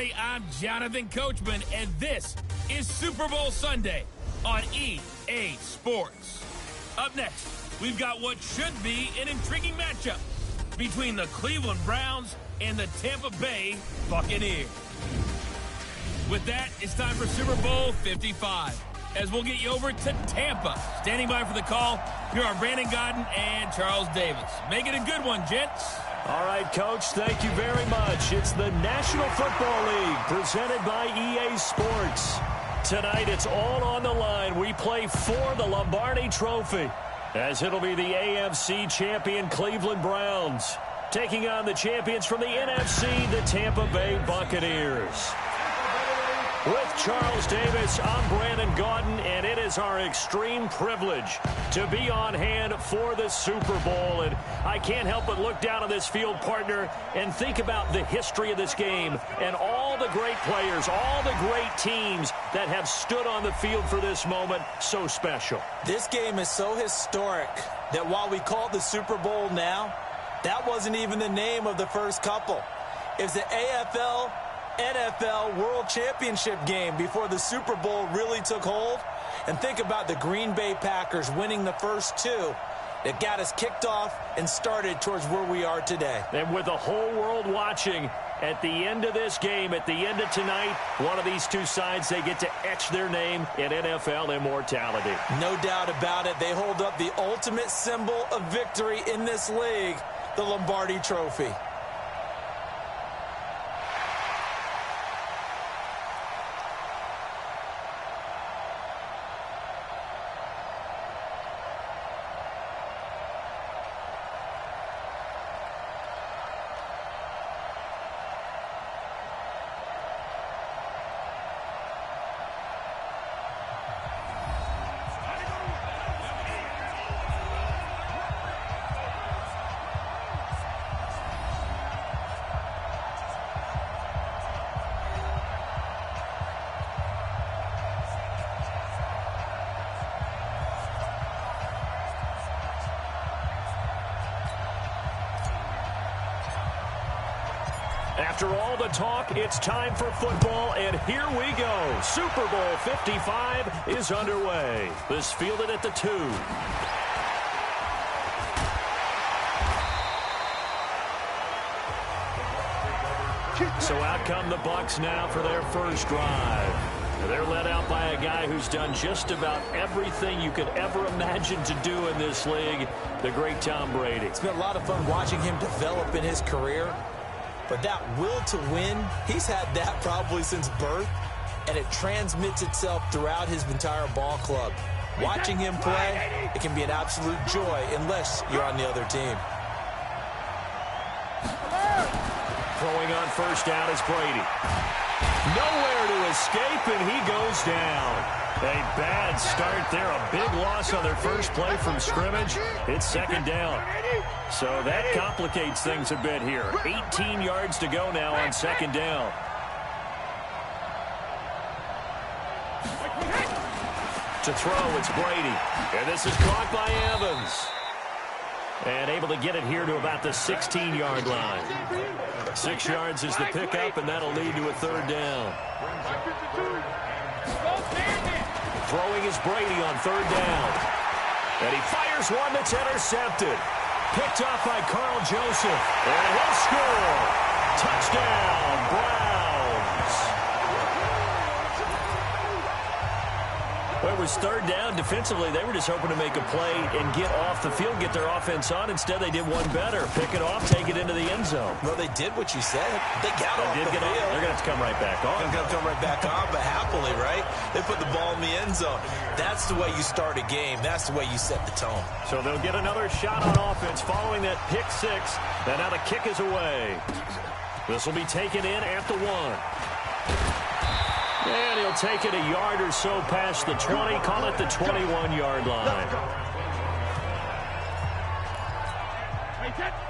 everybody. I'm Jonathan Coachman, and this is Super Bowl Sunday on EA Sports. Up next, we've got what should be an intriguing matchup between the Cleveland Browns and the Tampa Bay Buccaneers. With that, it's time for Super Bowl 55, as we'll get you over to Tampa. Standing by for the call, here are Brandon Godden and Charles Davis. Make it a good one, gents. All right, Coach, thank you very much. It's the National Football League presented by EA Sports. Tonight, it's all on the line. We play for the Lombardi Trophy, as it'll be the AFC champion Cleveland Browns taking on the champions from the NFC, the Tampa Bay Buccaneers. With Charles Davis, I'm Brandon Gaudin, and it is our extreme privilege to be on hand for the Super Bowl. And I can't help but look down on this field, partner, and think about the history of this game and all the great players, all the great teams that have stood on the field for this moment. So special. This game is so historic that while we call it the Super Bowl now, that wasn't even the name of the first couple. It's the AFL NFL World Championship game before the Super Bowl really took hold. And think about the Green Bay Packers winning the first two that got us kicked off and started towards where we are today. And with the whole world watching, at the end of this game, at the end of tonight, one of these two sides, they get to etch their name in NFL immortality. No doubt about it. They hold up the ultimate symbol of victory in this league, the Lombardi Trophy. After all the talk, it's time for football, and here we go. Super Bowl 55 is underway. This fielded at the 2. So out come the Bucs now for their first drive. They're led out by a guy who's done just about everything you could ever imagine to do in this league, the great Tom Brady. It's been a lot of fun watching him develop in his career. But that will to win, he's had that probably since birth, and it transmits itself throughout his entire ball club. Watching him play, it can be an absolute joy unless you're on the other team. Throwing on first down is Brady. Nowhere to escape, and he goes down. A bad start there, a big loss on their first play from scrimmage. It's second down. So that complicates things a bit here. 18 yards to go now on second down. To throw, it's Brady. And this is caught by Evans. And able to get it here to about the 16-yard line. 6 yards is the pickup, and that'll lead to a third down. Throwing is Brady on third down. And he fires one that's intercepted. Picked off by Carl Joseph. And he'll score. Touchdown, Browns. Well, it was third down. Defensively, they were just hoping to make a play and get off the field, get their offense on. Instead, they did one better. Pick it off, take it into the end zone. Well, they did what you said. They got off the field. They're going to have to come right back on. They're going to come right back on, but happily, right? They put the ball in the end zone. That's the way you start a game. That's the way you set the tone. So they'll get another shot on offense following that pick six. And now the kick is away. This will be taken in at the 1. And he'll take it a yard or so past the 20, call it the 21-yard line.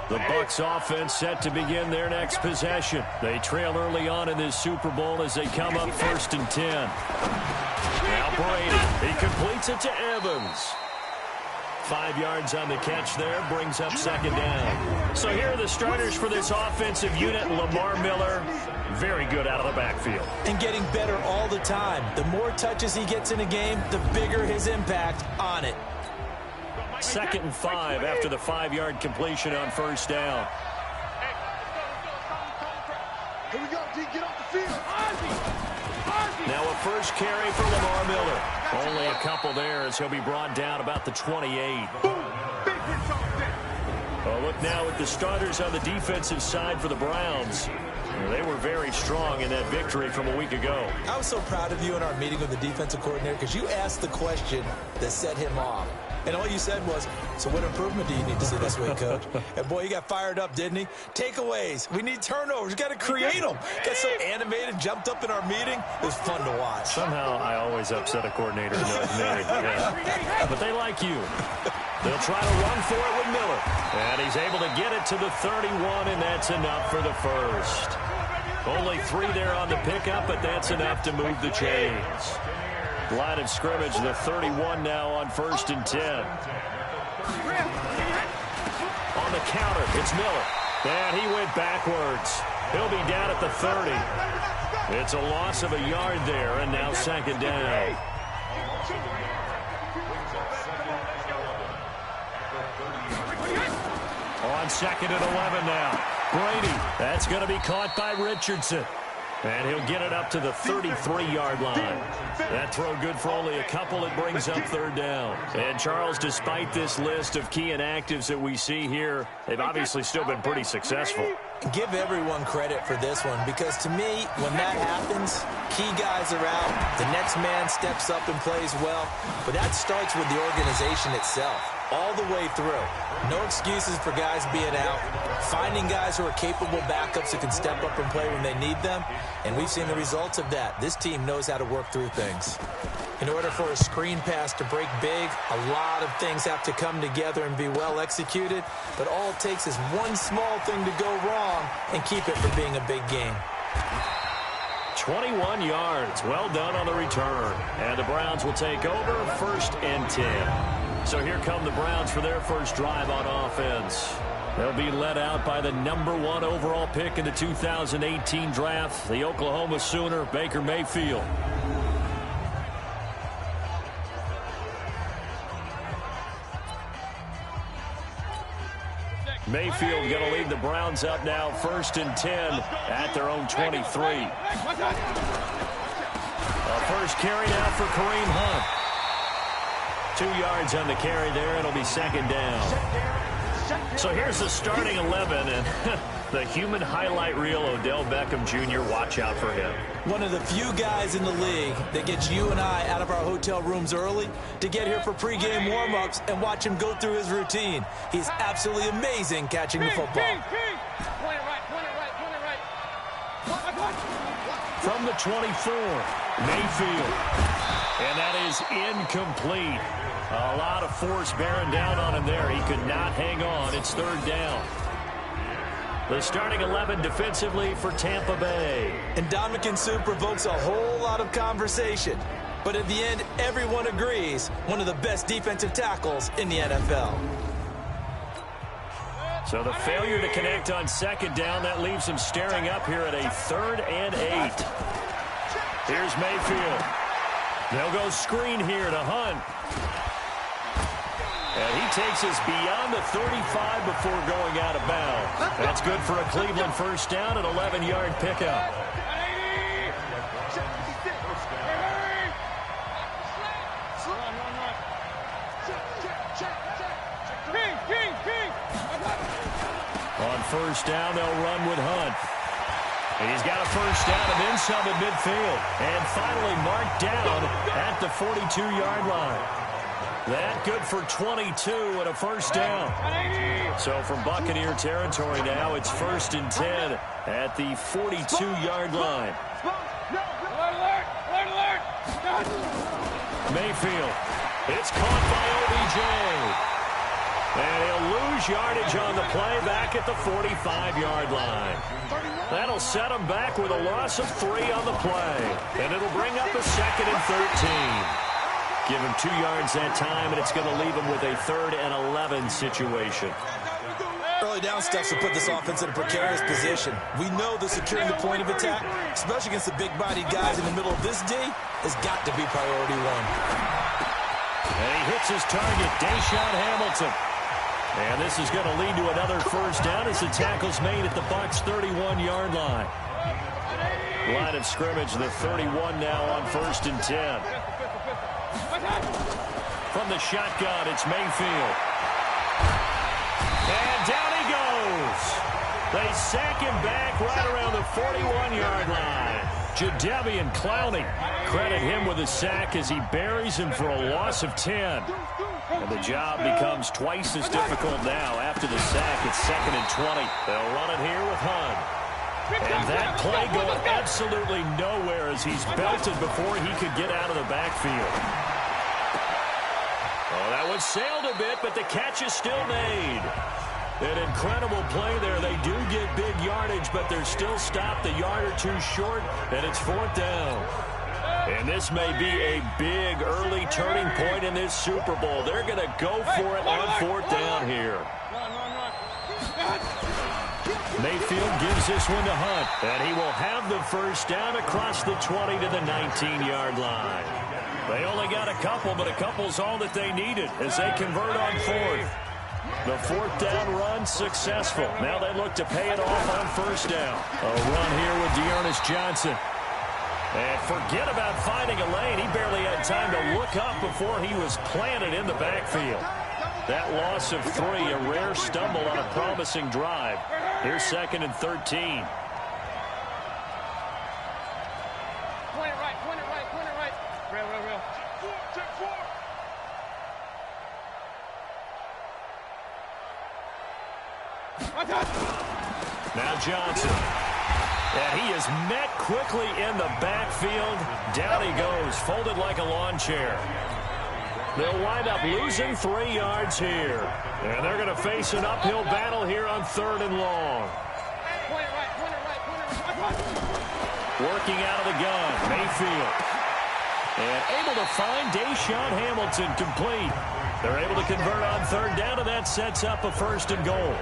The Bucs offense set to begin their next possession. They trail early on in this Super Bowl as they come up 1st and 10. Now Brady, he completes it to Evans. 5 yards on the catch there, brings up second down. So here are the starters for this offensive unit. Lamar Miller, very good out of the backfield. And getting better all the time. The more touches he gets in a game, the bigger his impact on it. 2nd and 5 after the 5-yard completion on first down. Here we go, D, get off the field. Now a first carry for Lamar Miller. Only a couple there as he'll be brought down about the 28. Well, look now at the starters on the defensive side for the Browns. They were very strong in that victory from a week ago. I was so proud of you in our meeting with the defensive coordinator because you asked the question that set him off. And all you said was, so what improvement do you need to see this week, Coach? And, boy, he got fired up, didn't he? Takeaways. We need turnovers. We've got to create them. Got so animated, jumped up in our meeting. It was fun to watch. Somehow I always upset a coordinator. Yeah. But they like you. They'll try to run for it with Miller. And he's able to get it to the 31, and that's enough for the first. Only 3 there on the pickup, but that's enough to move the chains. Line of scrimmage, the 31 now on 1st and 10. On the counter, it's Miller. And he went backwards. He'll be down at the 30. It's a loss of a yard there, and now 2nd down. On 2nd and 11 now. Brady, that's going to be caught by Richardson. And he'll get it up to the 33-yard line. That throw good for only a couple. It brings up 3rd down. And, Charles, despite this list of key inactives that we see here, they've obviously still been pretty successful. Give everyone credit for this one because, to me, when that happens, key guys are out. The next man steps up and plays well. But that starts with the organization itself all the way through. No excuses for guys being out. Finding guys who are capable backups who can step up and play when they need them. And we've seen the results of that. This team knows how to work through things. In order for a screen pass to break big, a lot of things have to come together and be well executed. But all it takes is one small thing to go wrong and keep it from being a big game. 21 yards. Well done on the return. And the Browns will take over 1st and 10. So here come the Browns for their first drive on offense. They'll be led out by the #1 overall pick in the 2018 draft, the Oklahoma Sooner, Baker Mayfield. Mayfield going to lead the Browns up now 1st and 10 at their own 23. A first carry now for Kareem Hunt. 2 yards on the carry there. It'll be 2nd down. So here's the starting 11, and the human highlight reel, Odell Beckham Jr., watch out for him. One of the few guys in the league that gets you and I out of our hotel rooms early to get here for pregame warm-ups and watch him go through his routine. He's absolutely amazing catching the football. From the 24, Mayfield. And that is incomplete. A lot of force bearing down on him there. He could not hang on. It's 3rd down. The starting 11 defensively for Tampa Bay. And Ndamukong Suh provokes a whole lot of conversation. But at the end, everyone agrees, one of the best defensive tackles in the NFL. So the failure to connect on 2nd down, that leaves him staring up here at a 3rd and 8. Here's Mayfield. They'll go screen here to Hunt. And he takes us beyond the 35 before going out of bounds. That's good for a Cleveland first down, an 11-yard pickup. On first down, they'll run with Hunt. And he's got a first down and then some at midfield. And finally marked down at the 42-yard line. That good for 22 and a first down. So from Buccaneer territory now, it's 1st and 10 at the 42-yard line. Mayfield. It's caught by OBJ. And he'll lose yardage on the play back at the 45-yard line. That'll set him back with a loss of 3 on the play. And it'll bring up a 2nd and 13. Give him 2 yards that time, and it's going to leave him with a 3rd and 11 situation. early down stuff to put this offense in a precarious position. We know that securing the point of attack, especially against the big-bodied guys in the middle of this D, has got to be priority one. And he hits his target, Deshaun Hamilton. And this is going to lead to another first down as the tackle's made at the Bucs' 31-yard line. Line of scrimmage, the 31 now on 1st and 10. From the shotgun, it's Mayfield. And down he goes. They sack him back right around the 41-yard line. Jadeveon Clowney, credit him with a sack as he buries him for a loss of 10. And the job becomes twice as difficult now after the sack. It's 2nd and 20. They'll run it here with Hunt. And that play going absolutely nowhere as he's belted before he could get out of the backfield. Oh, that one sailed a bit, but the catch is still made. An incredible play there. They do get big yardage, but they're still stopped a yard or two short, and it's 4th down. And this may be a big early turning point in this Super Bowl. They're going to go for it on 4th down here. Mayfield gives this one to Hunt, and he will have the first down across the 20 to the 19-yard line. They only got a couple, but a couple's all that they needed as they convert on 4th. The 4th down run successful. Now they look to pay it off on 1st down. A run here with Dearness Johnson. And forget about finding a lane. He barely had time to look up before he was planted in the backfield. That loss of 3, a rare stumble on a promising drive. Here's 2nd and 13. Point it right, point it right, point it right. Real. Check 4. Now Johnson. And he is met quickly in the backfield. Down he goes, folded like a lawn chair. They'll wind up losing 3 yards here. And they're going to face an uphill battle here on 3rd and long. Working out of the gun, Mayfield. And able to find Deshaun Hamilton complete. They're able to convert on 3rd down, and that sets up a 1st and goal.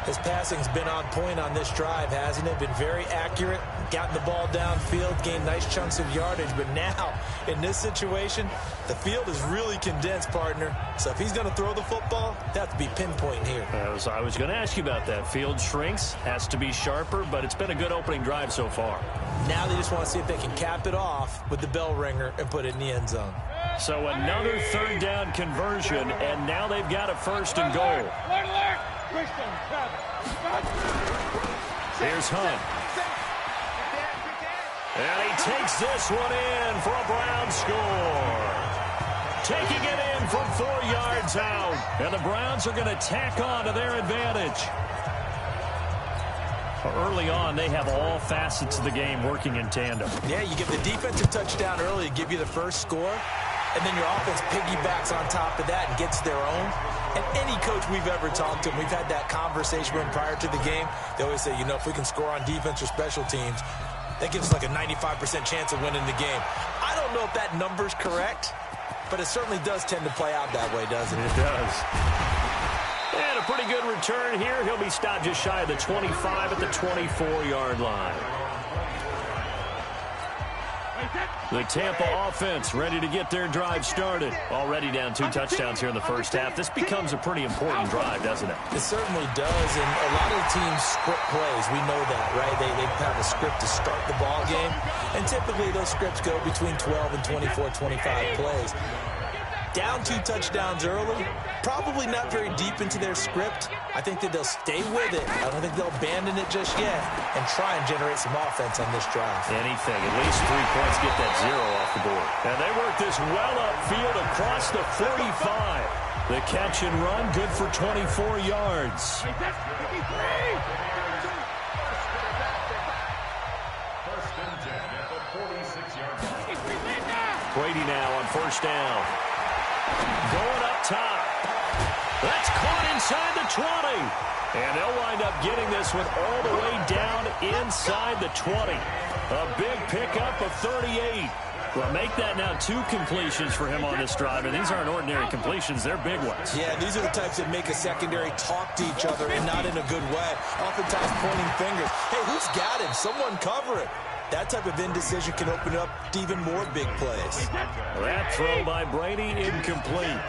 His passing's been on point on this drive, hasn't it? Been very accurate, gotten the ball downfield, gained nice chunks of yardage. But now, in this situation, the field is really condensed, partner. So if he's going to throw the football, they have to be pinpointing here. I was going to ask you about that. Field shrinks, has to be sharper, but it's been a good opening drive so far. Now they just want to see if they can cap it off with the bell ringer and put it in the end zone. So another 3rd down conversion, and now they've got a 1st and goal. Here's Hunt. And he takes this one in for a Brown score. Taking it in from 4 yards out. And the Browns are going to tack on to their advantage. Early on, they have all facets of the game working in tandem. Yeah, you get the defensive touchdown early to give you the first score. And then your offense piggybacks on top of that and gets their own. And any coach we've ever talked to, and we've had that conversation with them prior to the game, they always say, you know, if we can score on defense or special teams, that gives us like a 95% chance of winning the game. I don't know if that number's correct, but it certainly does tend to play out that way, doesn't it? It does. And a pretty good return here. He'll be stopped just shy of the 25 at the 24-yard line. The Tampa offense ready to get their drive started. Already down 2 touchdowns here in the first half. This becomes a pretty important drive, doesn't it? It certainly does, and a lot of the teams script plays. We know that, right? They have a script to start the ball game, and typically those scripts go between 12 and 24, 25 plays. Down 2 touchdowns early, probably not very deep into their script. I think that they'll stay with it. I don't think they'll abandon it just yet and try and generate some offense on this drive. Anything, at least 3 points, get that 0 off the board. And they work this well upfield across the 45. The catch and run, good for 24 yards. Brady now on 1st down. Going up top. That's caught inside the 20. And they'll wind up getting this one all the way down inside the 20. A big pickup of 38. Well, make that now 2 completions for him on this drive, and these aren't ordinary completions. They're big ones. Yeah, these are the types that make a secondary talk to each other and not in a good way. Oftentimes pointing fingers. Hey, who's got him? Someone cover it. That type of indecision can open up to even more big plays. That throw by Brady incomplete.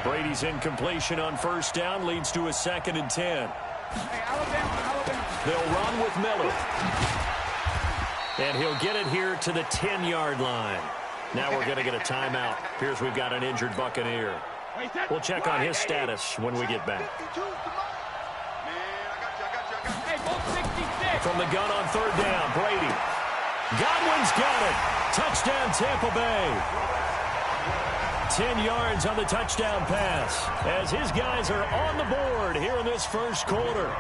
Brady's incompletion on first down leads to a 2nd and 10. They'll run with Miller. And he'll get it here to the 10-yard line. Now we're going to get a timeout. Appears we've got an injured Buccaneer. We'll check on his status when we get back. From the gun on 3rd down, Brady. Godwin's got it. Touchdown, Tampa Bay. 10 yards on the touchdown pass as his guys are on the board here in this first quarter.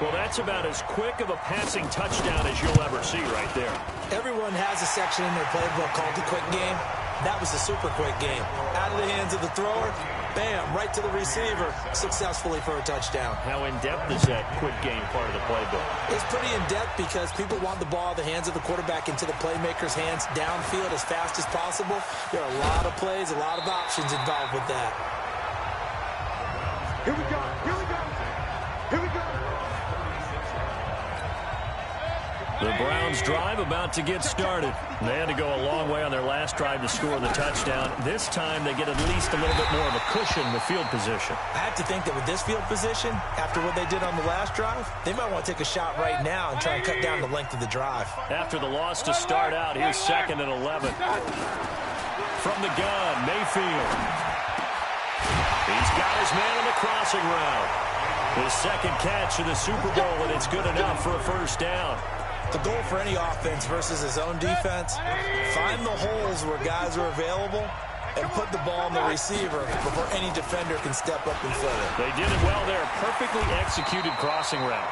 Well, that's about as quick of a passing touchdown as you'll ever see right there. Everyone has a section in their playbook called the quick game. That was a super quick game. Out of the hands of the thrower, bam, right to the receiver, successfully for a touchdown. How in-depth is that quick game part of the playbook? It's pretty in-depth because people want the ball in the hands of the quarterback into the playmaker's hands downfield as fast as possible. There are a lot of plays, a lot of options involved with that. Here we go. Here we go. Here we go. The Browns drive about to get started. They had to go a long way on their last drive to score the touchdown. This time they get at least a little bit more of a cushion with field position. I have to think that with this field position, after what they did on the last drive, they might want to take a shot right now and try and cut down the length of the drive. After the loss to start out, here's 2nd and 11. From the gun, Mayfield. He's got his man on the crossing route. His 2nd catch of the Super Bowl, and it's good enough for a first down. The goal for any offense versus his own defense, find the holes where guys are available and put the ball on the receiver before any defender can step up and fill it. They did it well there. Perfectly executed crossing route.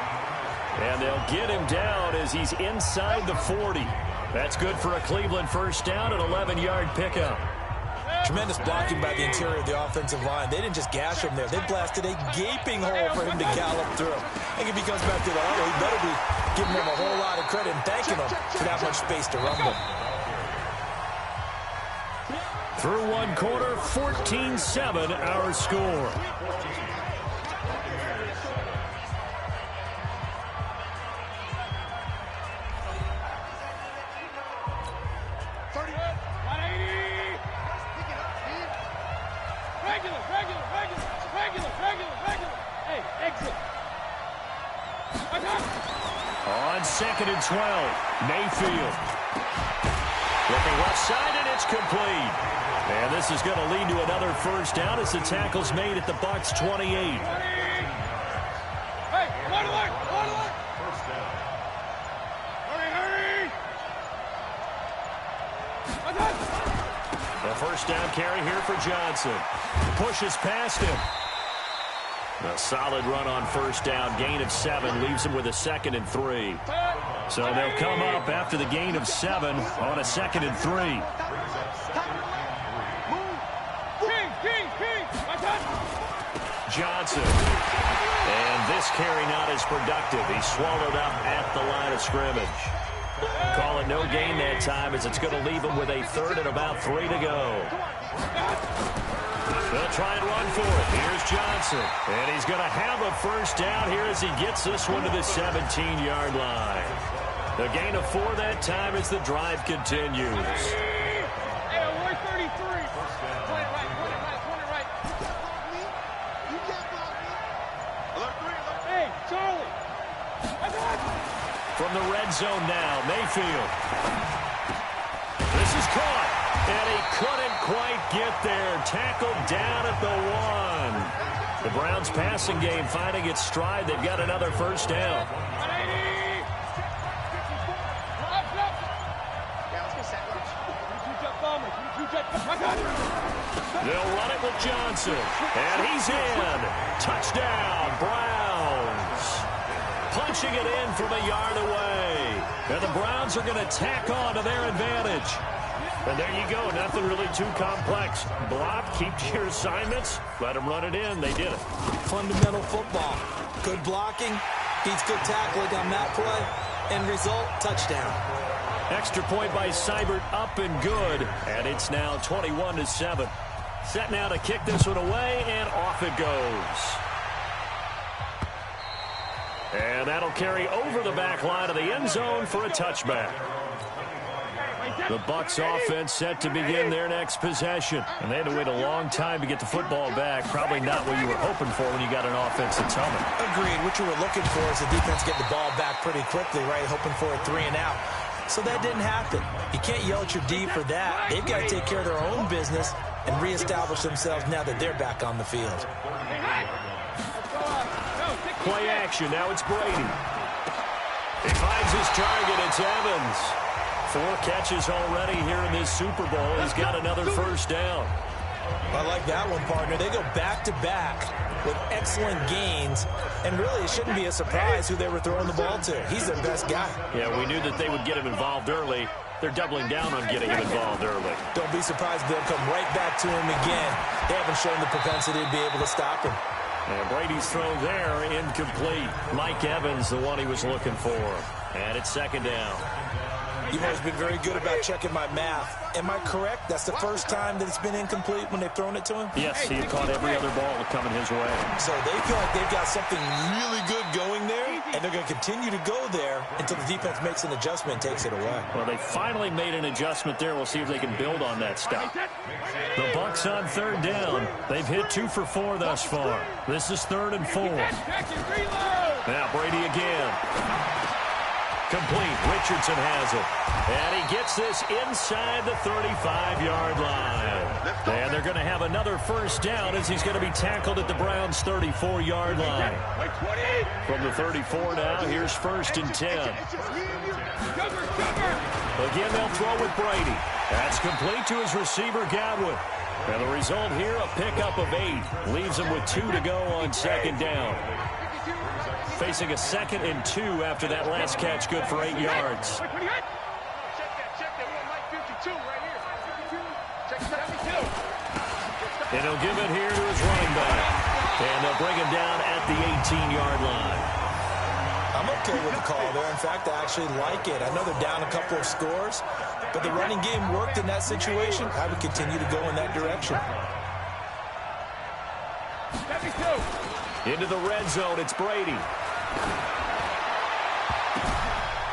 And they'll get him down as he's inside the 40. That's good for a Cleveland first down, an 11-yard pickup. Tremendous blocking by the interior of the offensive line. They didn't just gash him there. They blasted a gaping hole for him to gallop through. I think if he comes back to the huddle, he better be giving them a whole lot of credit and thanking them for that much space to run them. Through 1 quarter, 14-7 our score. On 2nd and 12, Mayfield. Looking left side, and it's complete. And this is going to lead to another first down as the tackle's made at the Bucs 28. Hey, line to line, line to line. Hurry, hurry. The first down carry here for Johnson. Pushes past him. A solid run on first down. Gain of 7 leaves him with a 2nd and 3. So they'll come up after the gain of 7 on a 2nd and 3. Johnson. And this carry not as productive. He's swallowed up at the line of scrimmage. Call it no gain that time as it's going to leave him with a 3rd and about 3 to go. They'll try and run for it. Here's Johnson. And he's going to have a first down here as he gets this one to the 17-yard line. The gain of 4 that time as the drive continues. Hey, 133. Point it right. Hey, Charlie. From the red zone now, Mayfield. This is caught. And he couldn't quite get there. Tackled down at the 1. The Browns passing game finding its stride. They've got another first down. They'll run it with Johnson. And he's in. Touchdown, Browns. Punching it in from a yard away. And the Browns are going to tack on to their advantage. And there you go. Nothing really too complex. Block, keep to your assignments. Let them run it in. They did it. Fundamental football. Good blocking beats good tackling on that play. End result, touchdown. Extra point by Seibert, up and good. And it's now 21-7. Set now to kick this one away, and off it goes. And that'll carry over the back line of the end zone for a touchback. The Bucs offense set to begin their next possession. And they had to wait a long time to get the football back. Probably not what you were hoping for when you got an offense that's humming. Agreed. What you were looking for is the defense getting the ball back pretty quickly, right? Hoping for a 3 and out. So that didn't happen. You can't yell at your D for that. They've got to take care of their own business and reestablish themselves now that they're back on the field. Play action. Now it's Brady. He finds his target. It's Evans. 4 catches already here in this Super Bowl. He's got another first down. I like that one, partner. They go back-to-back with excellent gains, and really it shouldn't be a surprise who they were throwing the ball to. He's their best guy. Yeah, we knew that they would get him involved early. They're doubling down on getting him involved early. Don't be surprised if they'll come right back to him again. They haven't shown the propensity to be able to stop him. And Brady's throw there, incomplete. Mike Evans, the one he was looking for. And it's second down. You've always been very good about checking my math. Am I correct? That's the first time that it's been incomplete when they've thrown it to him? Yes, he had caught every other ball coming his way. So they feel like they've got something really good going there, and they're going to continue to go there until the defense makes an adjustment and takes it away. Well, they finally made an adjustment there. We'll see if they can build on that stop. The Bucs on third down. They've hit 2 for 4 thus far. This is 3rd and 4. Now Brady again. Complete. Richardson has it. And he gets this inside the 35-yard line. And they're going to have another first down as he's going to be tackled at the Browns' 34-yard line. From the 34 now, here's 1st and 10. Again, they'll throw with Brady. That's complete to his receiver, Godwin. And the result here, a pickup of 8. Leaves him with 2 to go on second down. Facing a 2nd and 2 after that last catch, good for 8 yards. And he'll give it here to his running back. And they'll bring him down at the 18-yard line. I'm okay with the call there. In fact, I actually like it. I know they're down a couple of scores, but the running game worked in that situation. I would continue to go in that direction. Into the red zone, it's Brady.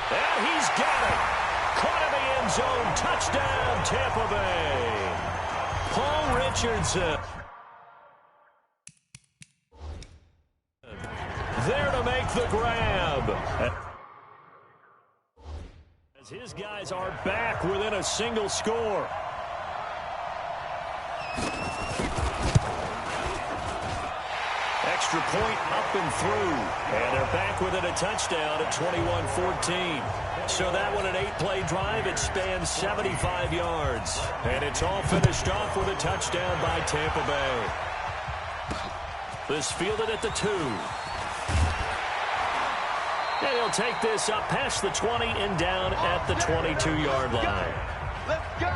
And he's got it. Caught in the end zone. Touchdown, Tampa Bay. Paul Richardson. There to make the grab. As his guys are back within a single score. Extra point up and through. And they're back within a touchdown at 21-14. So that one, an 8-play drive. It spans 75 yards. And it's all finished off with a touchdown by Tampa Bay. This fielded at the 2. And he'll take this up past the 20 and down at the 22-yard line. Let's go.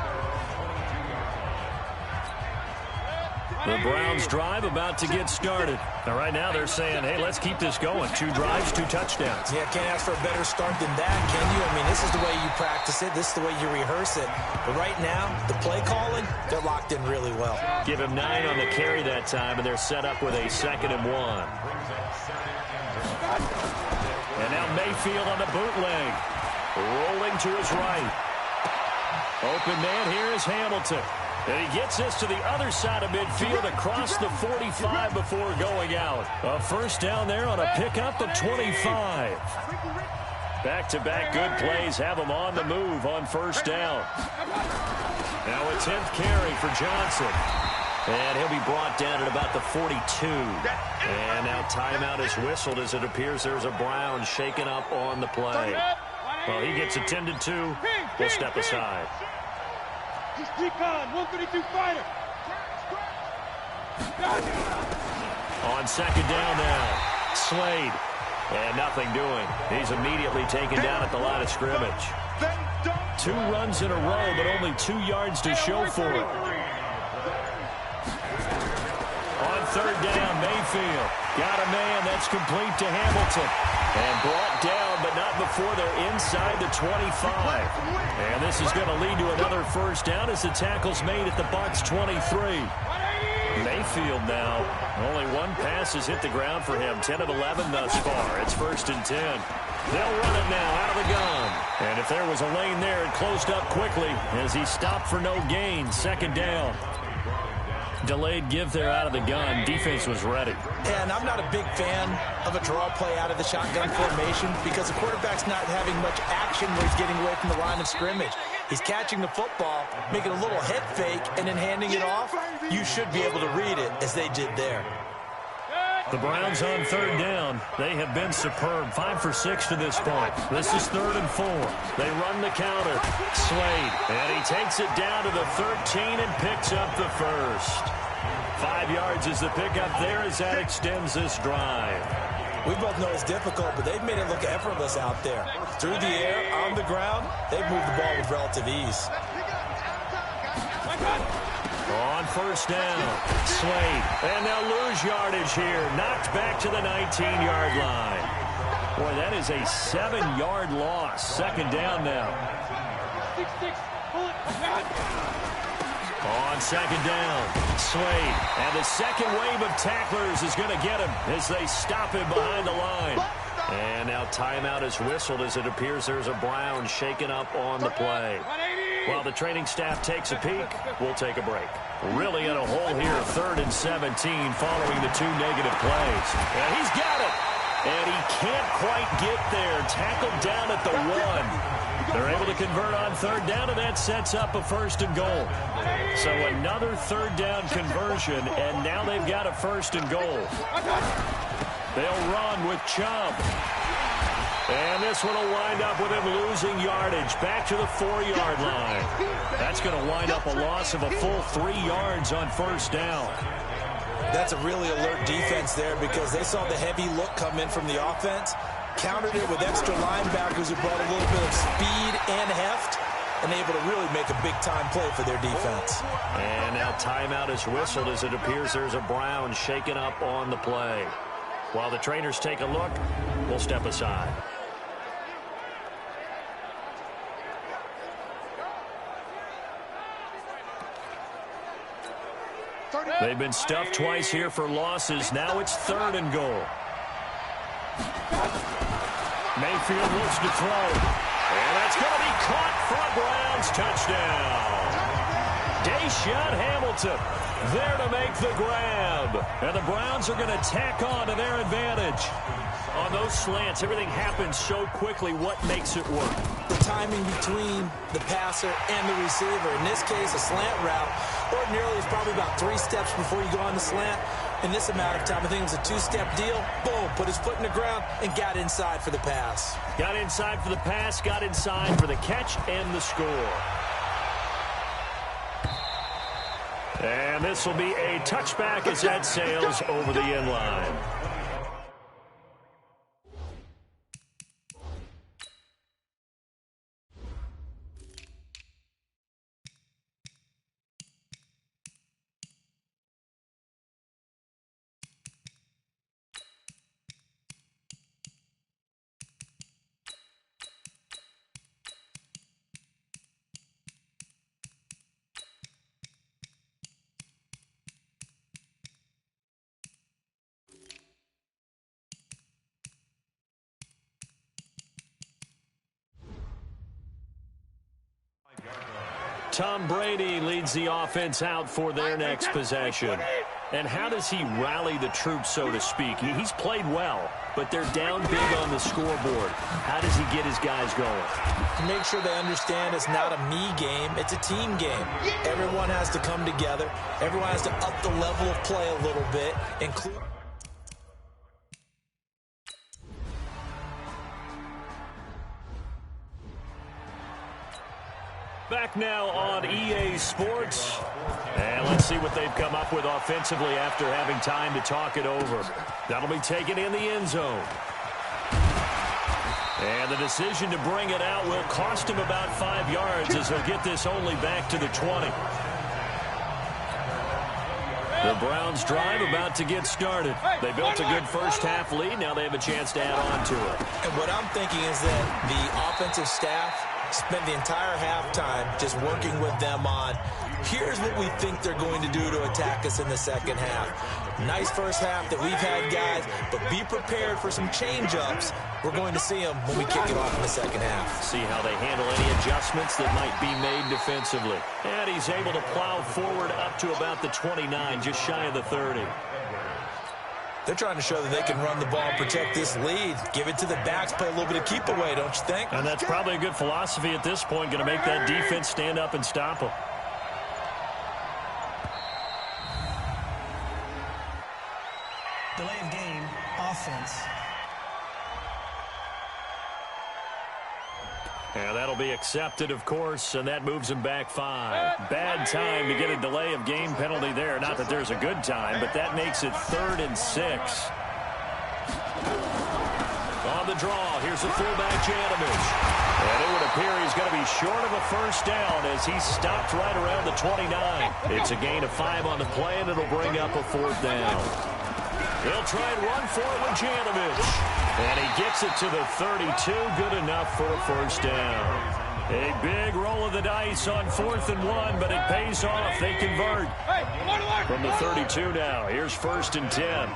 The Browns drive about to get started. Now, right now they're saying, hey, let's keep this going. 2 drives, 2 touchdowns. Yeah, can't ask for a better start than that, can you? I mean, this is the way you practice it. This is the way you rehearse it. But right now, the play calling, they're locked in really well. Give him 9 on the carry that time, and they're set up with a 2nd and 1. And now Mayfield on the bootleg. Rolling to his right. Open man here is Hamilton. And he gets this to the other side of midfield across the 45 before going out. A first down there on a pickup of 25. Back-to-back good plays have him on the move on first down. Now a 10th carry for Johnson. And he'll be brought down at about the 42. And now timeout is whistled as it appears there's a Brown shaken up on the play. Well, he gets attended to. We'll step aside. Just keep on. 132 fighter. On second down now. Slade. And nothing doing. He's immediately taken down at the line of scrimmage. 2 runs in a row, but only 2 yards to show for it. On third down, Mayfield got a man. That's complete to Hamilton. And brought down but not before they're inside the 25. And this is going to lead to another first down as the tackle's made at the Bucs 23. Mayfield now, only one pass has hit the ground for him, 10 of 11 thus far. It's 1st and 10. They'll run it now out of the gun. And if there was a lane there, it closed up quickly as he stopped for no gain. 2nd down. Delayed give there out of the gun. Defense was ready. And I'm not a big fan of a draw play out of the shotgun formation because the quarterback's not having much action where he's getting away from the line of scrimmage. He's catching the football, making a little head fake, and then handing it off. You should be able to read it as they did there. The Browns on 3rd down. They have been superb. 5 for 6 to this point. This is 3rd and 4. They run the counter. Slade. And he takes it down to the 13 and picks up the first. 5 yards is the pickup there as that extends this drive. We both know it's difficult, but they've made it look effortless out there. Through the air, on the ground, they've moved the ball with relative ease. On 1st down, Slade. And they'll lose yardage here. Knocked back to the 19-yard line. Boy, that is a 7-yard loss. 2nd down now. 6-6. Pull it. On 2nd down, Slade. And the second wave of tacklers is going to get him as they stop him behind the line. And now timeout is whistled as it appears there's a Brown shaken up on the play. While the training staff takes a peek, we'll take a break. Really in a hole here, 3rd and 17 following the 2 negative plays. And he's got it. And he can't quite get there. Tackled down at the 1. They're able to convert on 3rd down, and that sets up a 1st and goal. So another 3rd down conversion, and now they've got a 1st and goal. They'll run with Chubb. And this one will wind up with him losing yardage back to the 4-yard line. That's going to wind up a loss of a full 3 yards on 1st down. That's a really alert defense there because they saw the heavy look come in from the offense, countered it with extra linebackers who brought a little bit of speed and heft, and able to really make a big-time play for their defense. And now timeout is whistled as it appears there's a Brown shaken up on the play. While the trainers take a look, we'll step aside. They've been stuffed twice here for losses. Now it's 3rd and goal. Mayfield looks to throw. And that's going to be caught for a Browns touchdown. Deshaun Hamilton there to make the grab. And the Browns are going to tack on to their advantage. On those slants, everything happens so quickly. What makes it work? The timing between the passer and the receiver. In this case, a slant route ordinarily is probably about 3 steps before you go on the slant. In this amount of time, I think it was a 2-step deal. Boom, put his foot in the ground and got inside for the pass. Got inside for the pass, got inside for the catch and the score. And this will be a touchback as that sails over the end line. Tom Brady leads the offense out for their next possession. And how does he rally the troops, so to speak? He's played well, but they're down big on the scoreboard. How does he get his guys going? To make sure they understand it's not a me game, it's a team game. Everyone has to come together. Everyone has to up the level of play a little bit, include... Back now on EA Sports. And let's see what they've come up with offensively after having time to talk it over. That'll be taken in the end zone. And the decision to bring it out will cost him about 5 yards as he'll get this only back to the 20. The Browns drive about to get started. They built a good first-half lead. Now they have a chance to add on to it. And what I'm thinking is that the offensive staff spent the entire halftime just working with them on, here's what we think they're going to do to attack us in the second half. Nice first half that we've had, guys, but be prepared for some change-ups. We're going to see them when we kick it off in the second half. See how they handle any adjustments that might be made defensively. And he's able to plow forward up to about the 29, just shy of the 30. They're trying to show that they can run the ball and protect this lead. Give it to the backs, play a little bit of keep away, don't you think? And that's probably a good philosophy at this point, going to make that defense stand up and stop them. Delay of game, offense. And that'll be accepted, of course, and that moves him back 5. Bad time to get a delay of game penalty there. Not that there's a good time, but that makes it 3rd and 6. On the draw, here's the fullback, Janovich. And it would appear he's going to be short of a first down as he stopped right around the 29. It's a gain of 5 on the play, and it'll bring up a 4th down. He'll try and run for it with Janovich. And he gets it to the 32. Good enough for a first down. A big roll of the dice on 4th and 1, but it pays off. They convert. From the 32 now. Here's 1st and 10.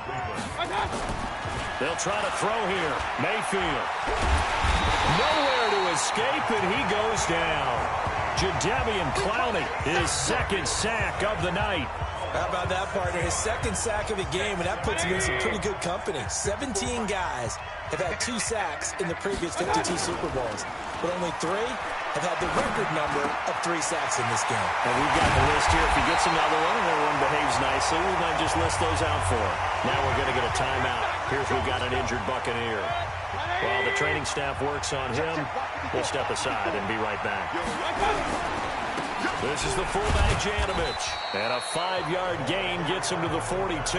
They'll try to throw here. Mayfield. Nowhere to escape, and he goes down. Jadeveon Clowney, his 2nd sack of the night. How about that, partner? His 2nd sack of the game, and that puts him in some pretty good company. 17 guys have had 2 sacks in the previous 52 Super Bowls, but only 3 have had the record number of 3 sacks in this game. And we've got the list here. If he gets another one and everyone behaves nicely, we might just list those out for him. Now we're going to get a timeout. Here's we've got an injured Buccaneer. While the training staff works on him, we'll step aside and be right back. This is the fullback, Janovich. And a 5-yard gain gets him to the 42.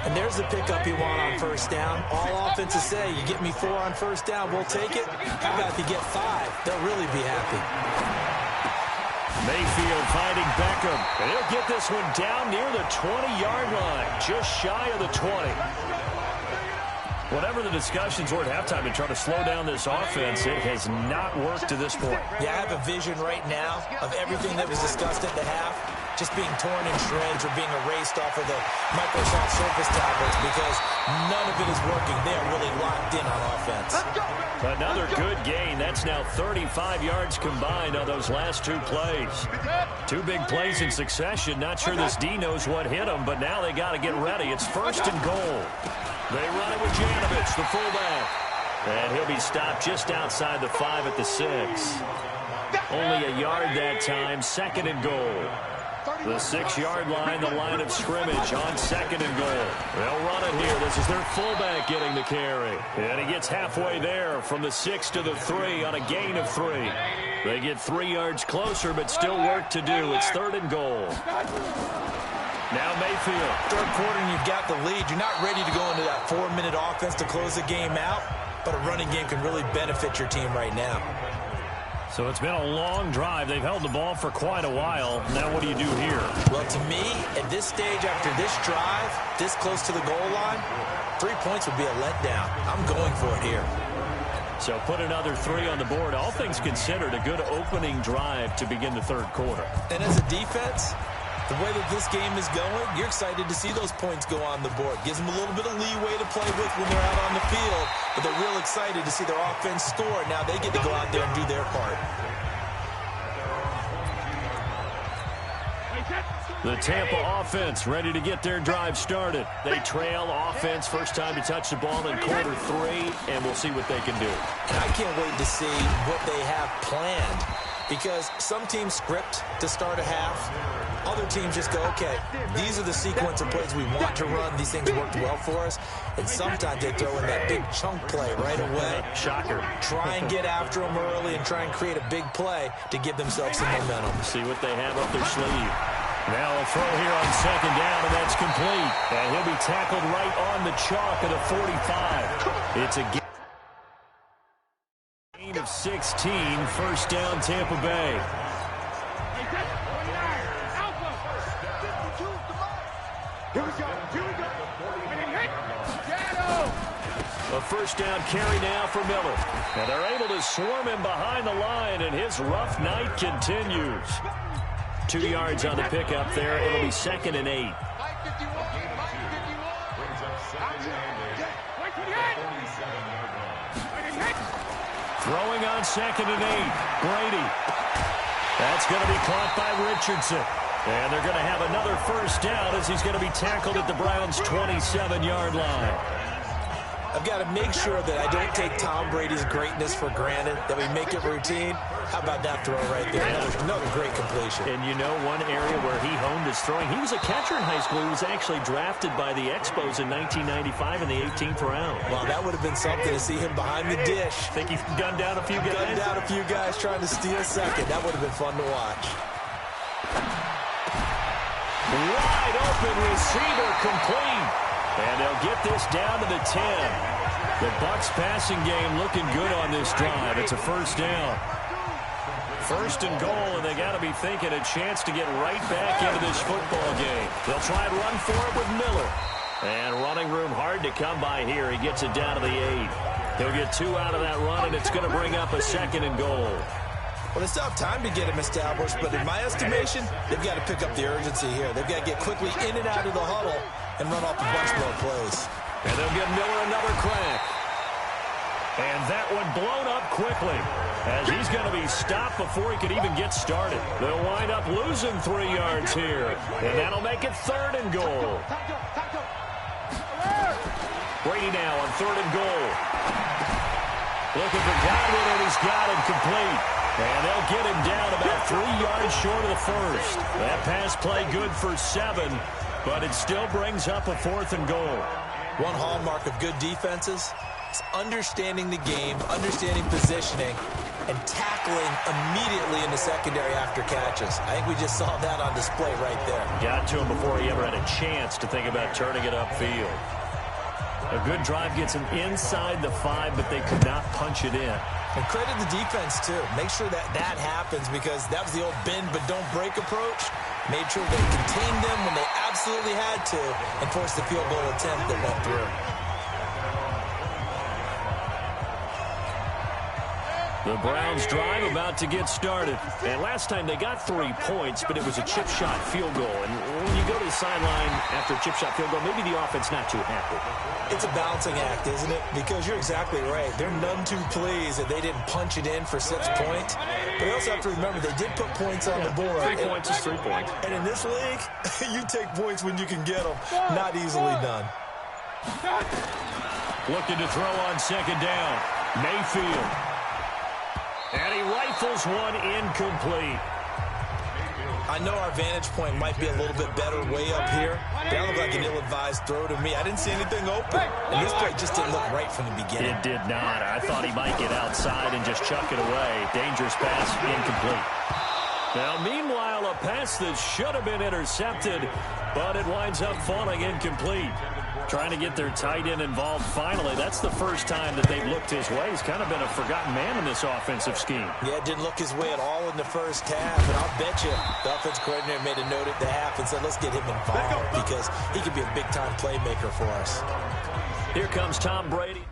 And there's the pickup you want on first down. All offenses say, you get me 4 on first down, we'll take it. How about if you get 5? They'll really be happy. Mayfield finding Beckham. And he'll get this one down near the 20-yard line, just shy of the 20. Whatever the discussions were at halftime to try to slow down this offense, it has not worked to this point. Yeah, I have a vision right now of everything that was discussed at the half just being torn in shreds or being erased off of the Microsoft Surface tablets because none of it is working. They are really locked in on offense. Another good gain. That's now 35 yards combined on those last 2 plays. 2 big plays in succession. Not sure this D knows what hit them, but now they got to get ready. It's 1st and goal. They run it with Janovich, the fullback. And he'll be stopped just outside the 5 at the 6. Only a yard that time, 2nd and goal. The 6-yard line, the line of scrimmage on 2nd and goal. They'll run it here. This is their fullback getting the carry. And he gets halfway there from the 6 to the 3 on a gain of 3. They get 3 yards closer, but still work to do. It's 3rd and goal. Now Mayfield. 3rd quarter and you've got the lead. You're not ready to go into that 4-minute offense to close the game out, but a running game can really benefit your team right now. So it's been a long drive. They've held the ball for quite a while. Now what do you do here? Well, to me, at this stage after this drive, this close to the goal line, 3 points would be a letdown. I'm going for it here. So put another 3 on the board. All things considered, a good opening drive to begin the 3rd quarter. And as a defense, the way that this game is going, you're excited to see those points go on the board. Gives them a little bit of leeway to play with when they're out on the field, but they're real excited to see their offense score. Now they get to go out there and do their part. The Tampa offense ready to get their drive started. They trail offense, first time to touch the ball in quarter 3, and we'll see what they can do. And I can't wait to see what they have planned, because some teams script to start a half. Other teams just go, okay, these are the sequence of plays we want to run. These things worked well for us. And sometimes they throw in that big chunk play right away. Shocker. Try and get after them early and try and create a big play to give themselves some momentum. See what they have up their sleeve. Now a throw here on 2nd down, and that's complete. And he'll be tackled right on the chalk of the 45. It's a gain of 16, 1st down Tampa Bay. A first down carry now for Miller. And they're able to swarm him behind the line, and his rough night continues. 2 yards on the pickup there. It'll be 2nd and 8. Throwing on 2nd and 8. Brady. That's going to be caught by Richardson. And they're going to have another first down as he's going to be tackled at the Browns' 27-yard line. I've got to make sure that I don't take Tom Brady's greatness for granted, that we make it routine. How about that throw right there? Another great completion. And you know one area where he honed his throwing? He was a catcher in high school. He was actually drafted by the Expos in 1995 in the 18th round. Well, that would have been something to see him behind the dish. Think he gunned down a few guys? Gunned down a few guys trying to steal second. That would have been fun to watch. Wide open receiver complete. And they'll get this down to the 10. The Bucs passing game looking good on this drive. It's a first down. First and goal, and they got to be thinking a chance to get right back into this football game. They'll try and run for it with Miller. And running room hard to come by here. He gets it down to the 8. He'll get 2 out of that run, and it's going to bring up a 2nd and goal. Well, they still have time to get him established, but in my estimation, they've got to pick up the urgency here. They've got to get quickly in and out of the huddle and run off a bunch more plays. And they'll give Miller another crack. And that one blown up quickly as he's going to be stopped before he could even get started. They'll wind up losing 3 yards here. And that'll make it 3rd and goal. Brady now on 3rd and goal. Looking for Godwin, and he's got him complete. And they'll get him down about 3 yards short of the first. That pass play good for 7, but it still brings up a 4th and goal. One hallmark of good defenses is understanding the game, understanding positioning, and tackling immediately in the secondary after catches. I think we just saw that on display right there. Got to him before he ever had a chance to think about turning it upfield. A good drive gets him inside the 5, but they could not punch it in. And credit the defense, too. Make sure that that happens, because that was the old bend but don't break approach. Made sure they contained them when they absolutely had to and forced the field goal attempt that went through. The Browns drive about to get started. And last time they got 3 points, but it was a chip shot field goal. And when you go to the sideline after a chip shot field goal, maybe the offense not too happy. It's a balancing act, isn't it? Because you're exactly right. They're none too pleased that they didn't punch it in for 6 points. But they also have to remember they did put points on the board. 3 points is 3 points. And in this league, you take points when you can get them. Not easily done. Looking to throw on 2nd down. Mayfield. And he rifles one incomplete. I know our vantage point might be a little bit better way up here. That looked like an ill-advised throw to me. I didn't see anything open. And this play just didn't look right from the beginning. It did not. I thought he might get outside and just chuck it away. Dangerous pass, incomplete. Now, meanwhile, a pass that should have been intercepted, but it winds up falling incomplete. Trying to get their tight end involved finally. That's the first time that they've looked his way. He's kind of been a forgotten man in this offensive scheme. Yeah, it didn't look his way at all in the first half. And I'll bet you the offensive coordinator made a note at the half and said, let's get him involved because he could be a big-time playmaker for us. Here comes Tom Brady.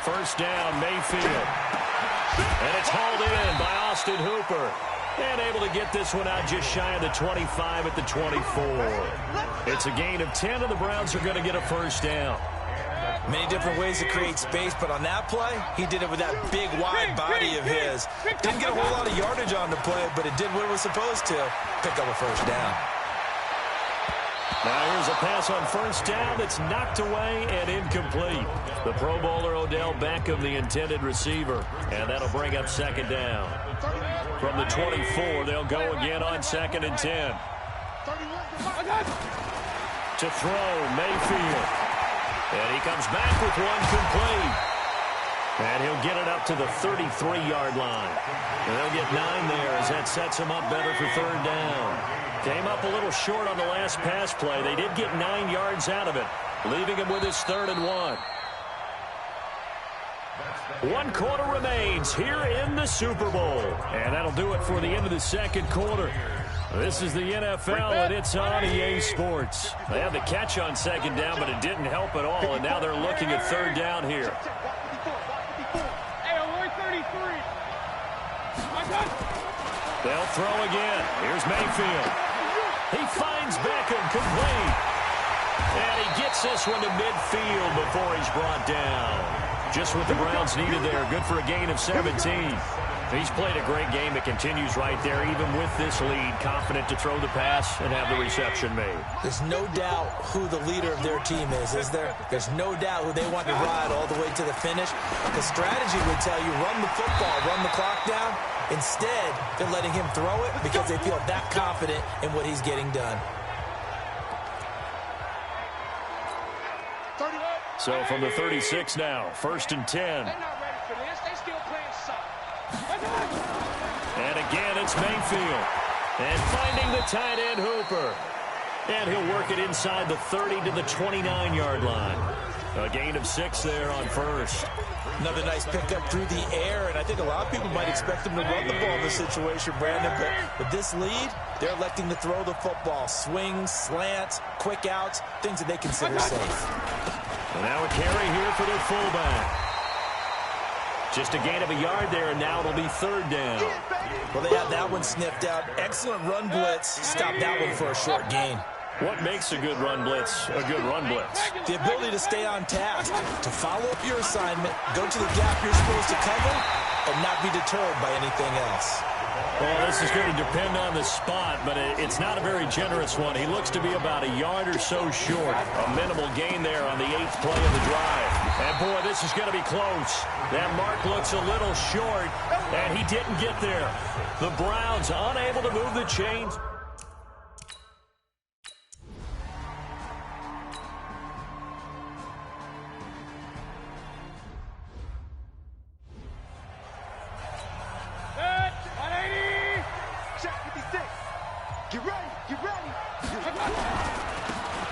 First down, Mayfield. And it's hauled in by Austin Hooper. And able to get this one out just shy of the 25 at the 24. It's a gain of 10, and the Browns are going to get a first down. Many different ways to create space, but on that play, he did it with that big, wide body of his. Didn't get a whole lot of yardage on the play, but it did what it was supposed to. Pick up a first down. Now here's a pass on first down that's knocked away and incomplete. The Pro Bowler Odell Beckham, the intended receiver, and that'll bring up 2nd down. From the 24, they'll go again on 2nd and 10. To throw, Mayfield. And he comes back with one complete. And he'll get it up to the 33-yard line. And they'll get 9 there as that sets him up better for third down. Came up a little short on the last pass play. They did get 9 yards out of it, leaving him with his 3rd and 1. 1 quarter remains here in the Super Bowl. And that'll do it for the end of the 2nd quarter. This is the NFL, and it's on EA Sports. They had the catch on 2nd down, but it didn't help at all, and now they're looking at 3rd down here. Hey, alert 33. They'll throw again. Here's Mayfield. He finds Beckham complete. And he gets this one to midfield before he's brought down. Just what the Browns needed there. Good for a gain of 17. He's played a great game. It continues right there, even with this lead. Confident to throw the pass and have the reception made. There's no doubt who the leader of their team is there? There's no doubt who they want to ride all the way to the finish. The strategy would tell you, run the football, run the clock down. Instead, they're letting him throw it because they feel that confident in what he's getting done. So from the 36 now, 1st and 10. They're not ready for this. They still playing soft. And again, it's Mayfield. And finding the tight end Hooper. And he'll work it inside the 30 to the 29-yard line. A gain of 6 there on 1st. Another nice pickup through the air, and I think a lot of people might expect him to run the ball in this situation, Brandon, but with this lead, they're electing to throw the football. Swings, slants, quick outs, things that they consider safe. And now a carry here for their fullback. Just a gain of a yard there, and now it'll be 3rd down. Well, they had that one sniffed out. Excellent run blitz. Stop that one for a short gain. What makes a good run blitz a good run blitz? The ability to stay on task, to follow up your assignment, go to the gap you're supposed to cover, and not be deterred by anything else. Well, this is going to depend on the spot, but it's not a very generous one. He looks to be about a yard or so short. A minimal gain there on the 8th play of the drive. And, boy, this is going to be close. That mark looks a little short, and he didn't get there. The Browns unable to move the chains.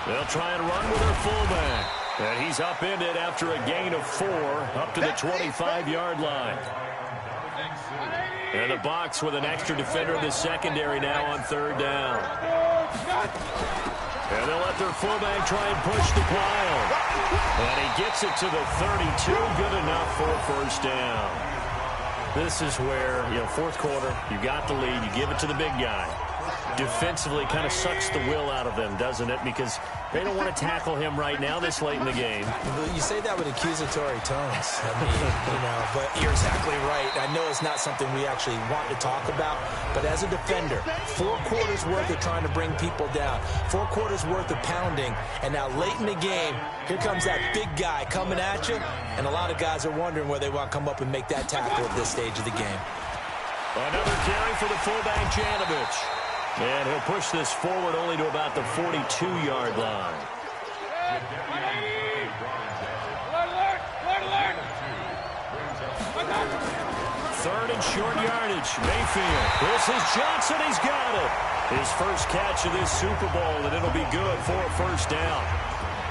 They'll try and run with their fullback. And he's upended after a gain of 4 up to the 25-yard line. And the box with an extra defender in the secondary now on 3rd down. And they'll let their fullback try and push the pile. And he gets it to the 32. Good enough for a 1st down. This is where, 4th quarter, you got the lead. You give it to the big guy. Defensively kind of sucks the will out of them, doesn't it? Because they don't want to tackle him right now this late in the game. You say that with accusatory tones. I mean, but you're exactly right. I know it's not something we actually want to talk about, but as a defender, 4 quarters worth of trying to bring people down, 4 quarters worth of pounding, and now late in the game, here comes that big guy coming at you, and a lot of guys are wondering where they want to come up and make that tackle at this stage of the game. Another carry for the fullback, Janovich. And he'll push this forward only to about the 42-yard line. Third and short yardage. Mayfield. This is Johnson. He's got it. His first catch of this Super Bowl, and it'll be good for a 1st down.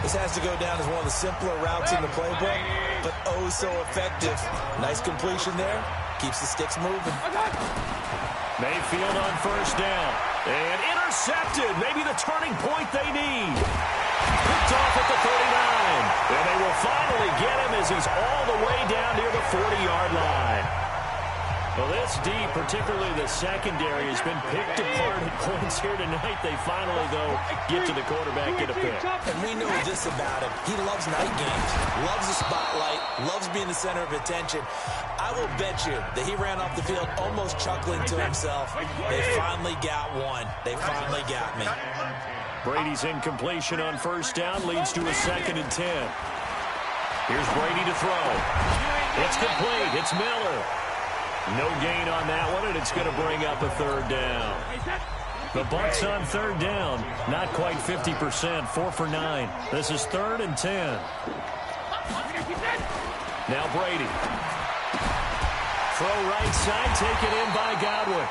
This has to go down as one of the simpler routes in the playbook, but oh so effective. Nice completion there. Keeps the sticks moving. Mayfield on 1st down. And intercepted. Maybe the turning point they need. Picked off at the 39. And they will finally get him as he's all the way down near the 40-yard line. Well, this D, particularly the secondary, has been picked apart at points here tonight. They finally, though, get to the quarterback, get a pick. And we know this about him. He loves night games, loves the spotlight, loves being the center of attention. I will bet you that he ran off the field almost chuckling to himself. They finally got one. They finally got me. Brady's incompletion on 1st down leads to a 2nd and 10. Here's Brady to throw. It's complete. It's Miller. No gain on that one, and it's going to bring up a 3rd down. The Bucs on 3rd down. Not quite 50%. 4 for 9. This is 3rd and 10. Now Brady. Throw right side, taken in by Godwin.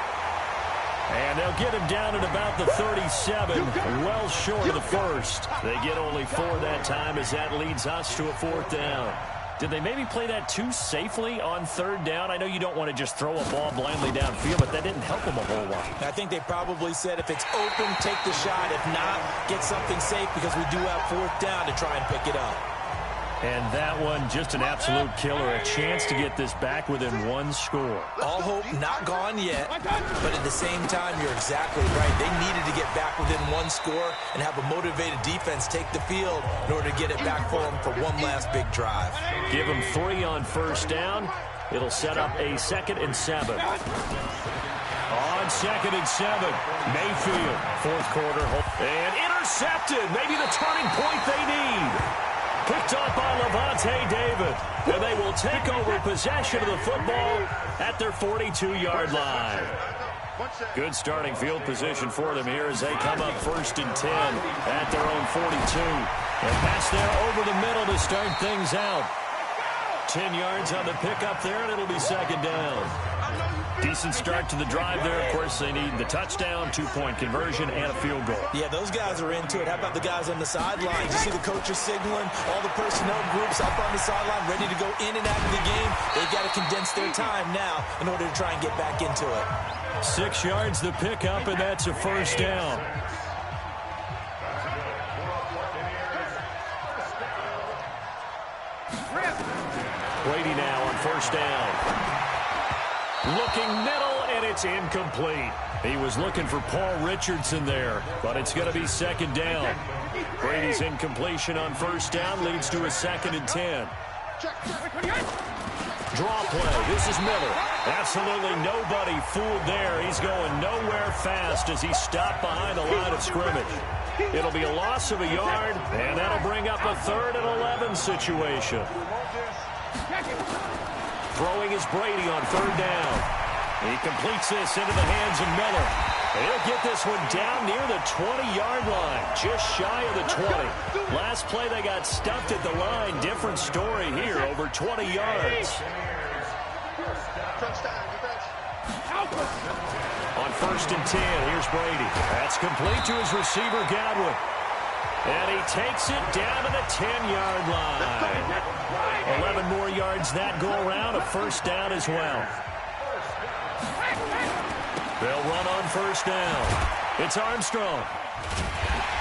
And they'll get him down at about the 37, well short of the first. They get only 4 that time as that leads us to a 4th down. Did they maybe play that too safely on 3rd down? I know you don't want to just throw a ball blindly downfield, but that didn't help them a whole lot. I think they probably said if it's open, take the shot. If not, get something safe because we do have 4th down to try and pick it up. And that one, just an absolute killer. A chance to get this back within 1 score. All hope not gone yet, but at the same time, you're exactly right. They needed to get back within 1 score and have a motivated defense take the field in order to get it back for them for one last big drive. Give them 3 on 1st down. It'll set up a 2nd and 7. On 2nd and 7, Mayfield, 4th quarter. And intercepted. Maybe the turning point they need. Picked up by Levante David, and they will take over possession of the football at their 42-yard line. Good starting field position for them here as they come up 1st and 10 at their own 42. And pass there over the middle to start things out. 10 yards on the pickup there, and it'll be 2nd down. Decent start to the drive there. Of course, they need the touchdown, 2-point conversion, and a field goal. Yeah, those guys are into it. How about the guys on the sidelines? You see the coaches signaling, all the personnel groups up on the sideline, ready to go in and out of the game. They've got to condense their time now in order to try and get back into it. 6 yards the pickup, and that's a 1st down. Brady now on 1st down. Looking middle, and it's incomplete. He was looking for Paul Richardson there, but it's going to be 2nd down. Brady's incompletion on 1st down leads to a 2nd and 10. Draw play. This is Miller. Absolutely nobody fooled there. He's going nowhere fast as he stopped behind the line of scrimmage. It'll be a loss of a yard, and that'll bring up a 3rd and 11 situation. Throwing is Brady on 3rd down. He completes this into the hands of Miller. He'll get this one down near the 20-yard line, just shy of the 20. Last play, they got stuffed at the line. Different story here, over 20 yards. On 1st and 10, here's Brady. That's complete to his receiver, Godwin. And he takes it down to the 10-yard line. 11 more yards that go around, a 1st down as well. They'll run on 1st down. It's Armstrong.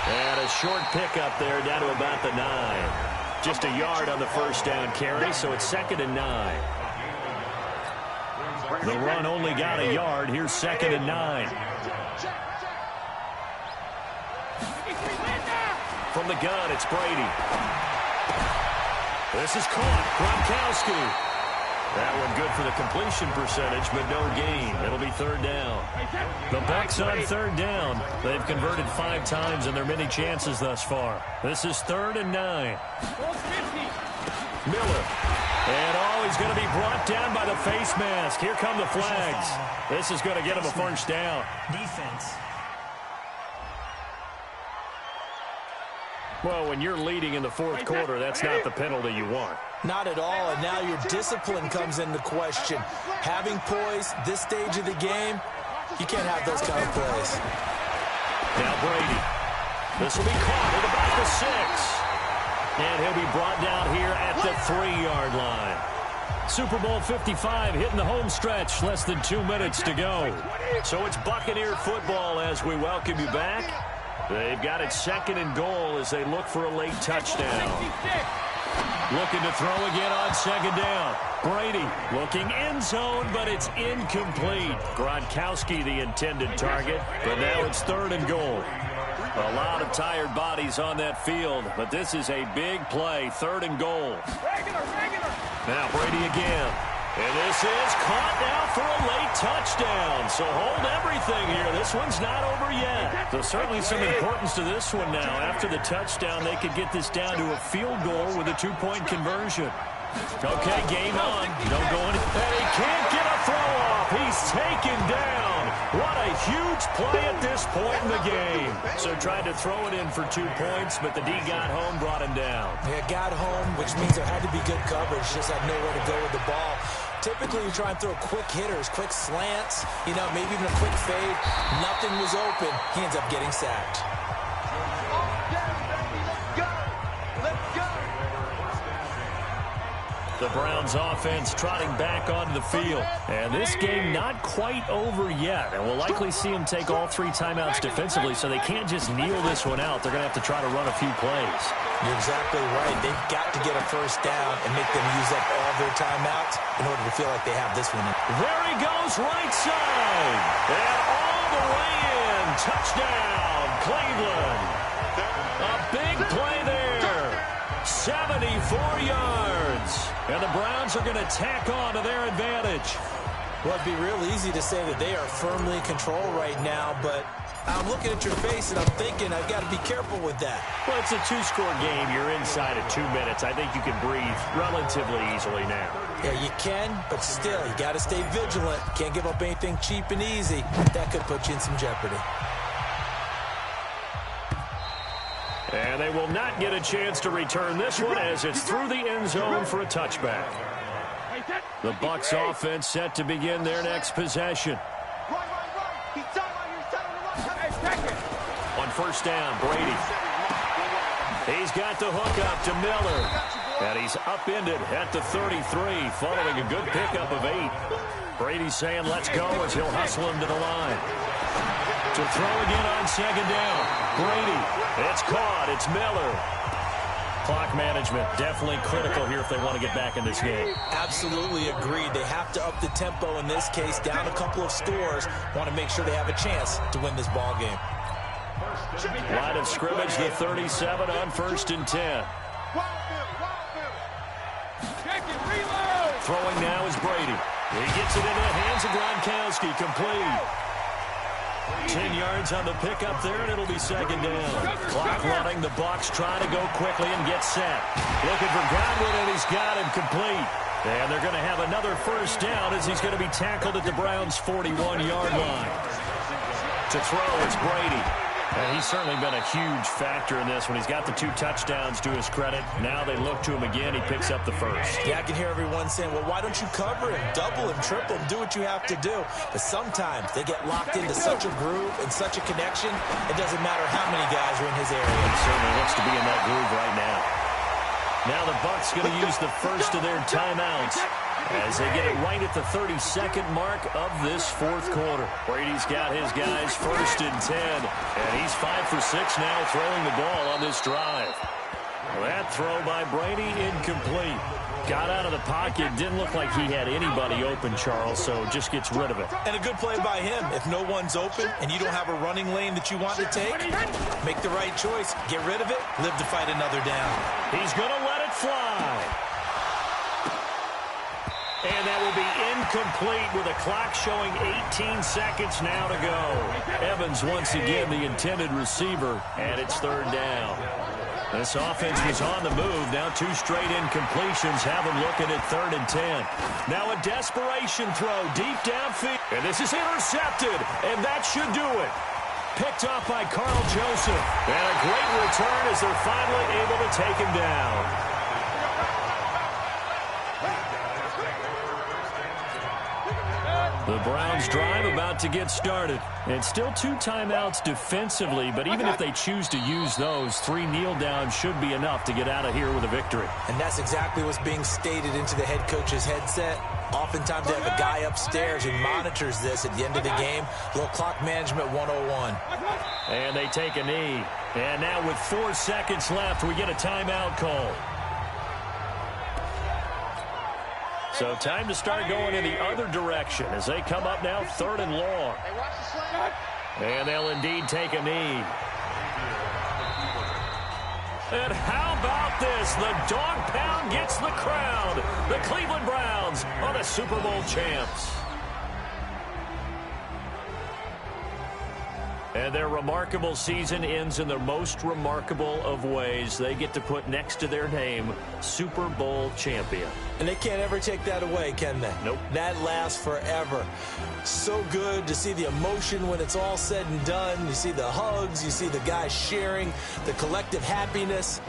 And a short pickup there down to about the 9. Just a yard on the 1st down carry, so it's 2nd and 9. The run only got a yard. Here's 2nd and 9. From the gun, it's Brady. This is caught. Gronkowski. That one good for the completion percentage, but no gain. It'll be 3rd down. The Bucs on 3rd down. They've converted 5 times in their many chances thus far. This is 3rd and 9. Miller. And he's going to be brought down by the face mask. Here come the flags. This is going to get him a 1st down. Defense. Well, when you're leading in the 4th quarter, that's not the penalty you want. Not at all, and now your discipline comes into question. Having poise this stage of the game, you can't have those kind of plays. Now Brady. This will be caught at about the 6. And he'll be brought down here at the 3-yard line. Super Bowl 55 hitting the home stretch, less than 2 minutes to go. So it's Buccaneer football as we welcome you back. They've got it 2nd and goal as they look for a late touchdown. Looking to throw again on 2nd down. Brady looking end zone, but it's incomplete. Gronkowski the intended target, but now it's 3rd and goal. A lot of tired bodies on that field, but this is a big play, 3rd and goal. Now Brady again. And this is caught now for a late touchdown. So hold everything here. This one's not over yet. So certainly some importance to this one now. After the touchdown, they could get this down to a field goal with a 2-point conversion. Okay, game on. Don't go in. And he can't get a throw off. He's taken down. What a huge play at this point in the game. So tried to throw it in for 2 points, but the D got home, brought him down. Yeah, got home, which means there had to be good coverage. Just had nowhere to go with the ball. typically you try and throw quick hitters, quick slants, maybe even a quick fade. Nothing was open. He ends up getting sacked. The Browns offense trotting back onto the field. And this game not quite over yet. And we'll likely see them take all 3 timeouts defensively, so they can't just kneel this one out. They're going to have to try to run a few plays. You're exactly right. They've got to get a first down and make them use up all their timeouts in order to feel like they have this one. There he goes, right side. And all the way in. Touchdown, Cleveland. A big play there. 74 yards. And the Browns are going to tack on to their advantage. Well, it'd be real easy to say that they are firmly in control right now, but I'm looking at your face and I'm thinking I've got to be careful with that. Well, it's a 2-score game. You're inside of 2 minutes. I think you can breathe relatively easily now. Yeah, you can, but still, you got to stay vigilant. Can't give up anything cheap and easy. That could put you in some jeopardy. And they will not get a chance to return this one as it's through the end zone for a touchback. The Bucs offense set to begin their next possession. On first down, Brady. He's got the hook up to Miller. And he's upended at the 33 following a good pickup of 8. Brady's saying let's go as he'll hustle him to the line. To throw again on second down. Brady. It's caught. It's Miller. Clock management definitely critical here if they want to get back in this game. Absolutely agreed. They have to up the tempo in this case. Down a couple of scores. Want to make sure they have a chance to win this ball game. Line of scrimmage, the 37 on first and 10. Throwing now is Brady. He gets it into the hands of Gronkowski. Complete. 10 yards on the pickup there, and it'll be second down. Clock running. The Bucs trying to go quickly and get set. Looking for Godwin, and he's got him complete. And they're going to have another first down as he's going to be tackled at the Browns' 41-yard line. To throw, it's Brady. And he's certainly been a huge factor in this when he's got the 2 touchdowns to his credit. Now they look to him again. He picks up the first. Yeah, I can hear everyone saying, well, why don't you cover him, double him, triple him, do what you have to do. But sometimes they get locked into such a groove and such a connection, it doesn't matter how many guys are in his area. He certainly looks to be in that groove right now. Now the Bucs going to use the first of their timeouts as they get it right at the 32nd mark of this fourth quarter. Brady's got his guys first and 10, and he's 5 for 6 now throwing the ball on this drive. That throw by Brady incomplete. Got out of the pocket. Didn't look like he had anybody open, Charles, so just gets rid of it. And a good play by him. If no one's open and you don't have a running lane that you want to take, make the right choice. Get rid of it. Live to fight another down. He's going to let it fly. And that will be incomplete with a clock showing 18 seconds now to go. Evans once again the intended receiver, and it's third down. This offense was on the move. Now 2 straight incompletions have them looking at 3rd and 10. Now a desperation throw deep downfield. And this is intercepted, and that should do it. Picked off by Carl Joseph. And a great return as they're finally able to take him down. The Browns drive about to get started. It's still 2 timeouts defensively, but even if they choose to use those, 3 kneel downs should be enough to get out of here with a victory. And that's exactly what's being stated into the head coach's headset. Oftentimes they have a guy upstairs who monitors this at the end of the game. A little clock management 101. And they take a knee. And now with 4 seconds left, we get a timeout call. So time to start going in the other direction as they come up now 3rd and long. And they'll indeed take a knee. And how about this? The dog pound gets the crown. The Cleveland Browns are the Super Bowl champs. And their remarkable season ends in the most remarkable of ways. They get to put next to their name, Super Bowl champion. And they can't ever take that away, can they? Nope. That lasts forever. So good to see the emotion when it's all said and done. You see the hugs. You see the guys sharing, the collective happiness.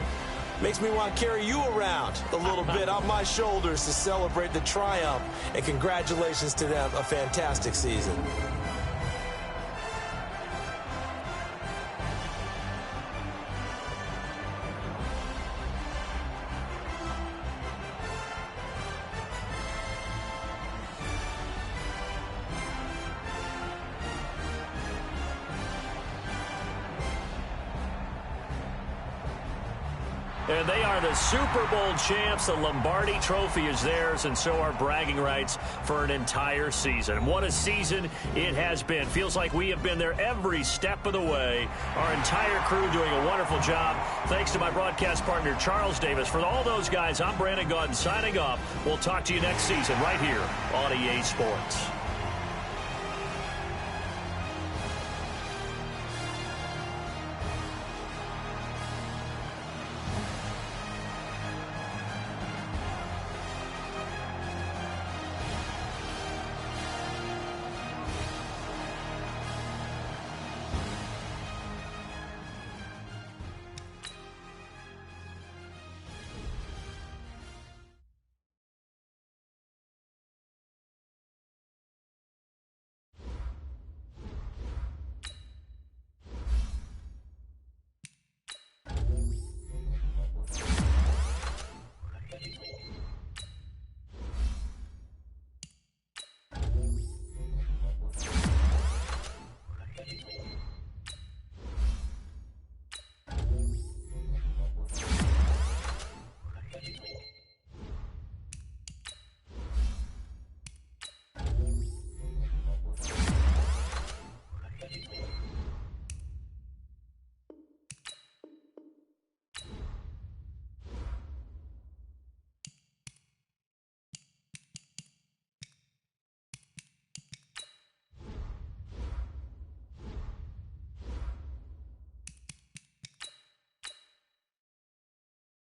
Makes me want to carry you around a little bit on my shoulders to celebrate the triumph. And congratulations to them, a fantastic season. And they are the Super Bowl champs. The Lombardi Trophy is theirs, and so are bragging rights for an entire season. What a season it has been. Feels like we have been there every step of the way. Our entire crew doing a wonderful job. Thanks to my broadcast partner, Charles Davis. For all those guys, I'm Brandon Gaudin signing off. We'll talk to you next season right here on EA Sports.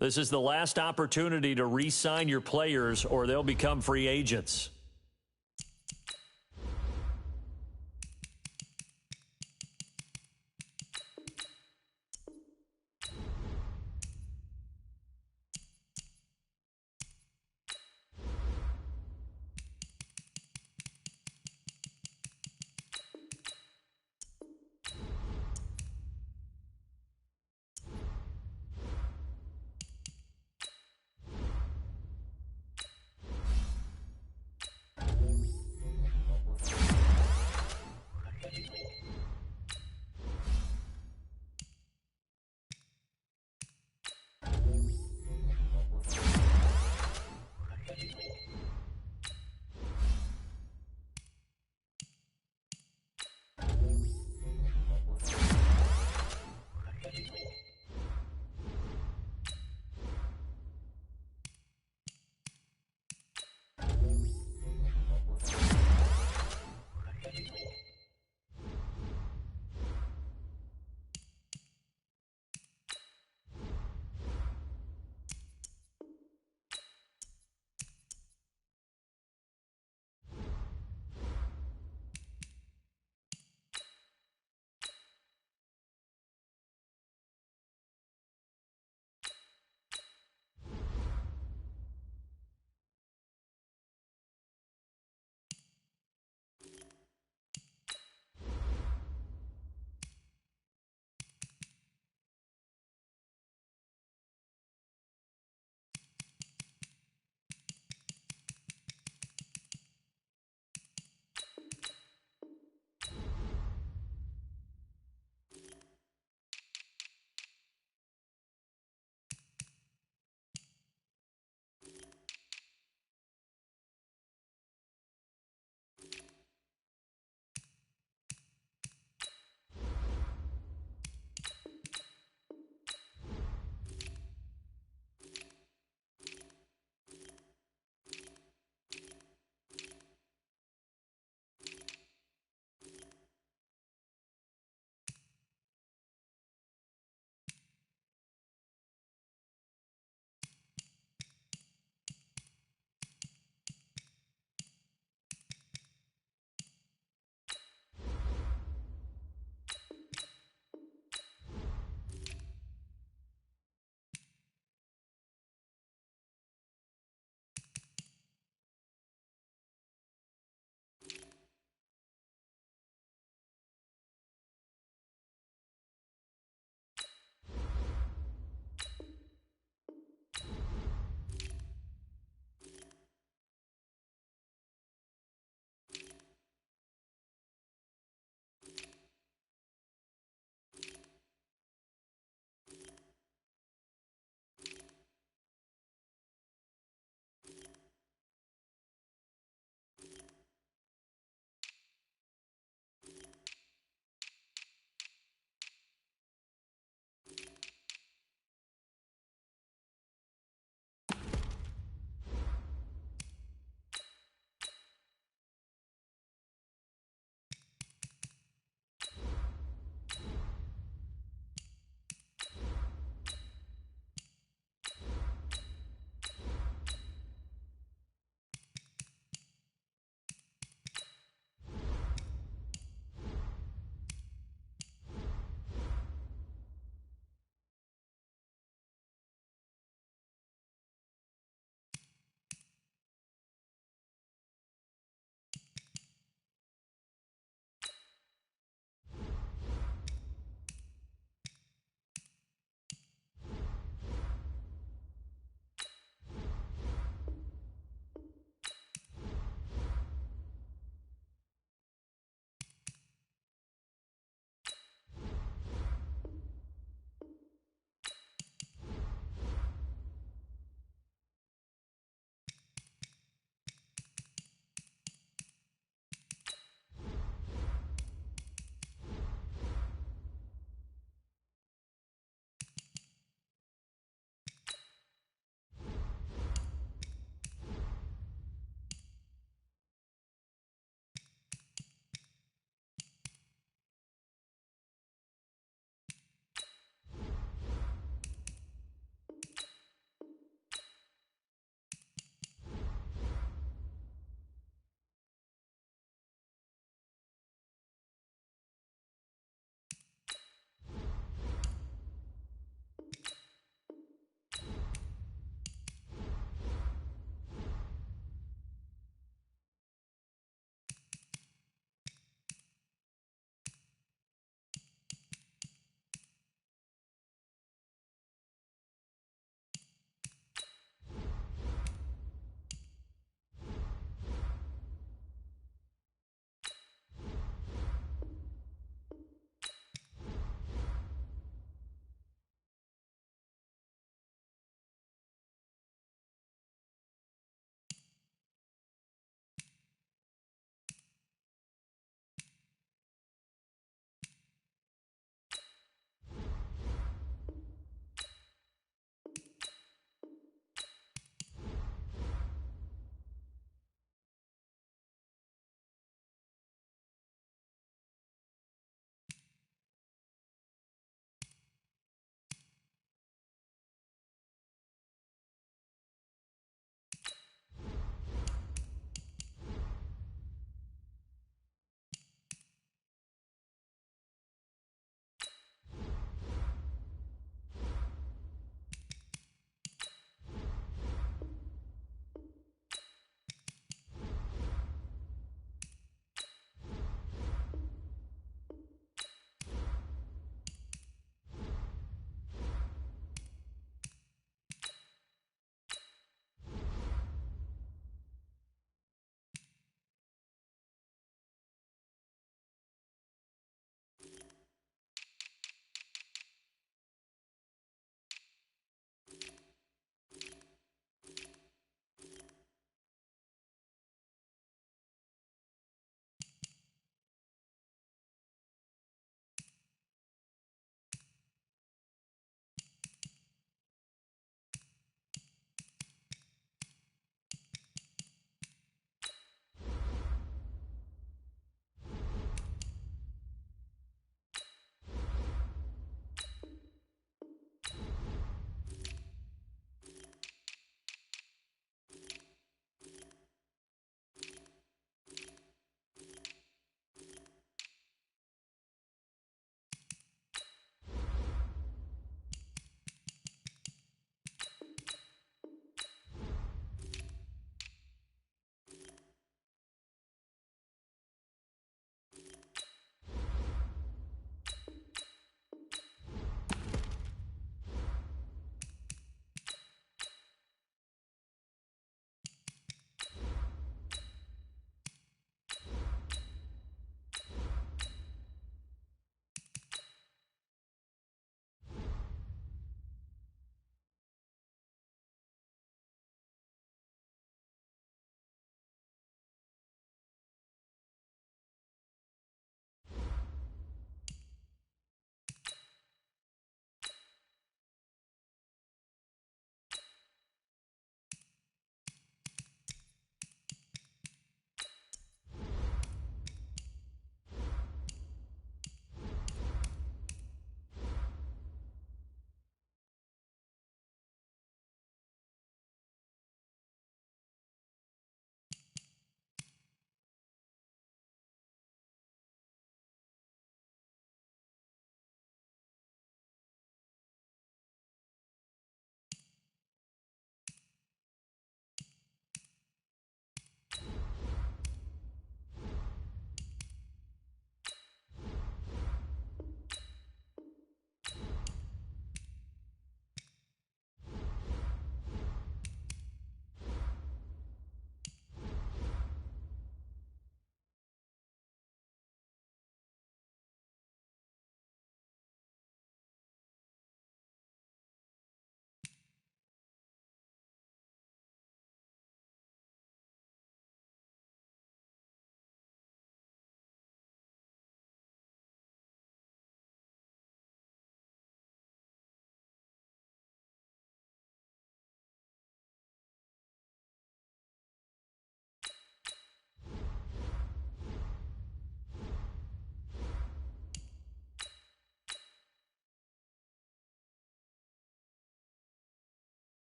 This is the last opportunity to re-sign your players or they'll become free agents.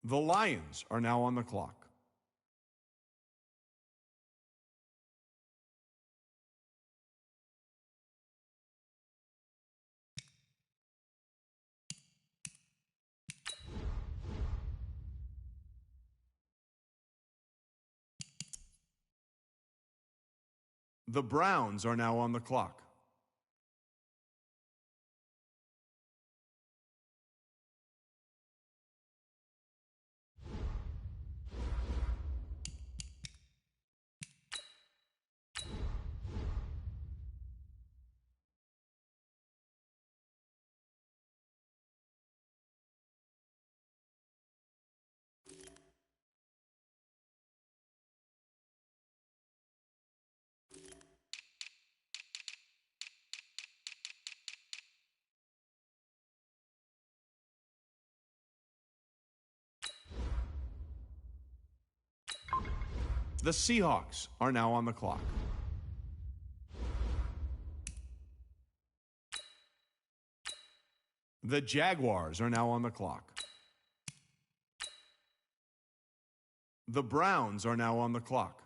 The Lions are now on the clock. The Browns are now on the clock. The Seahawks are now on the clock. The Jaguars are now on the clock. The Browns are now on the clock.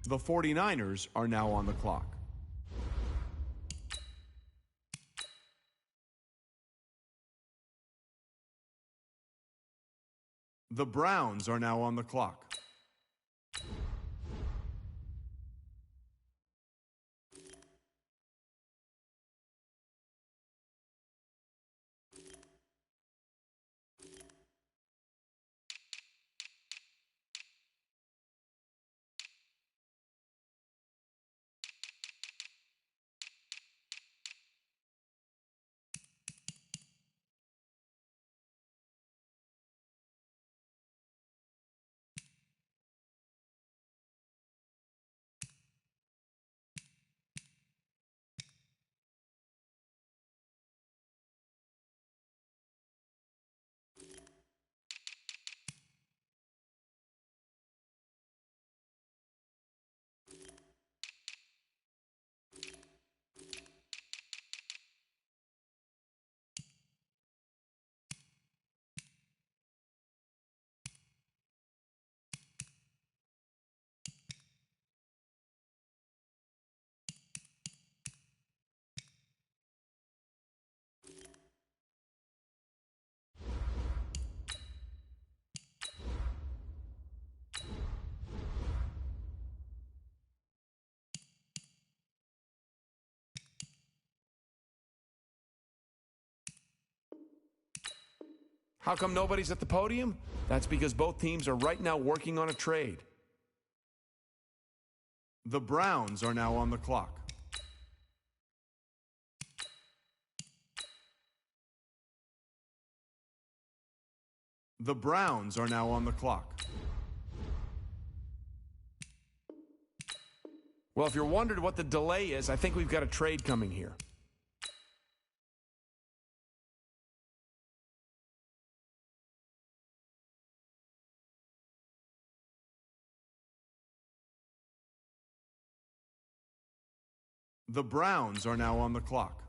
The 49ers are now on the clock. The Browns are now on the clock. How come nobody's at the podium? That's because both teams are right now working on a trade. The Browns are now on the clock. The Browns are now on the clock. Well, if you're wondering what the delay is, I think we've got a trade coming here. The Browns are now on the clock.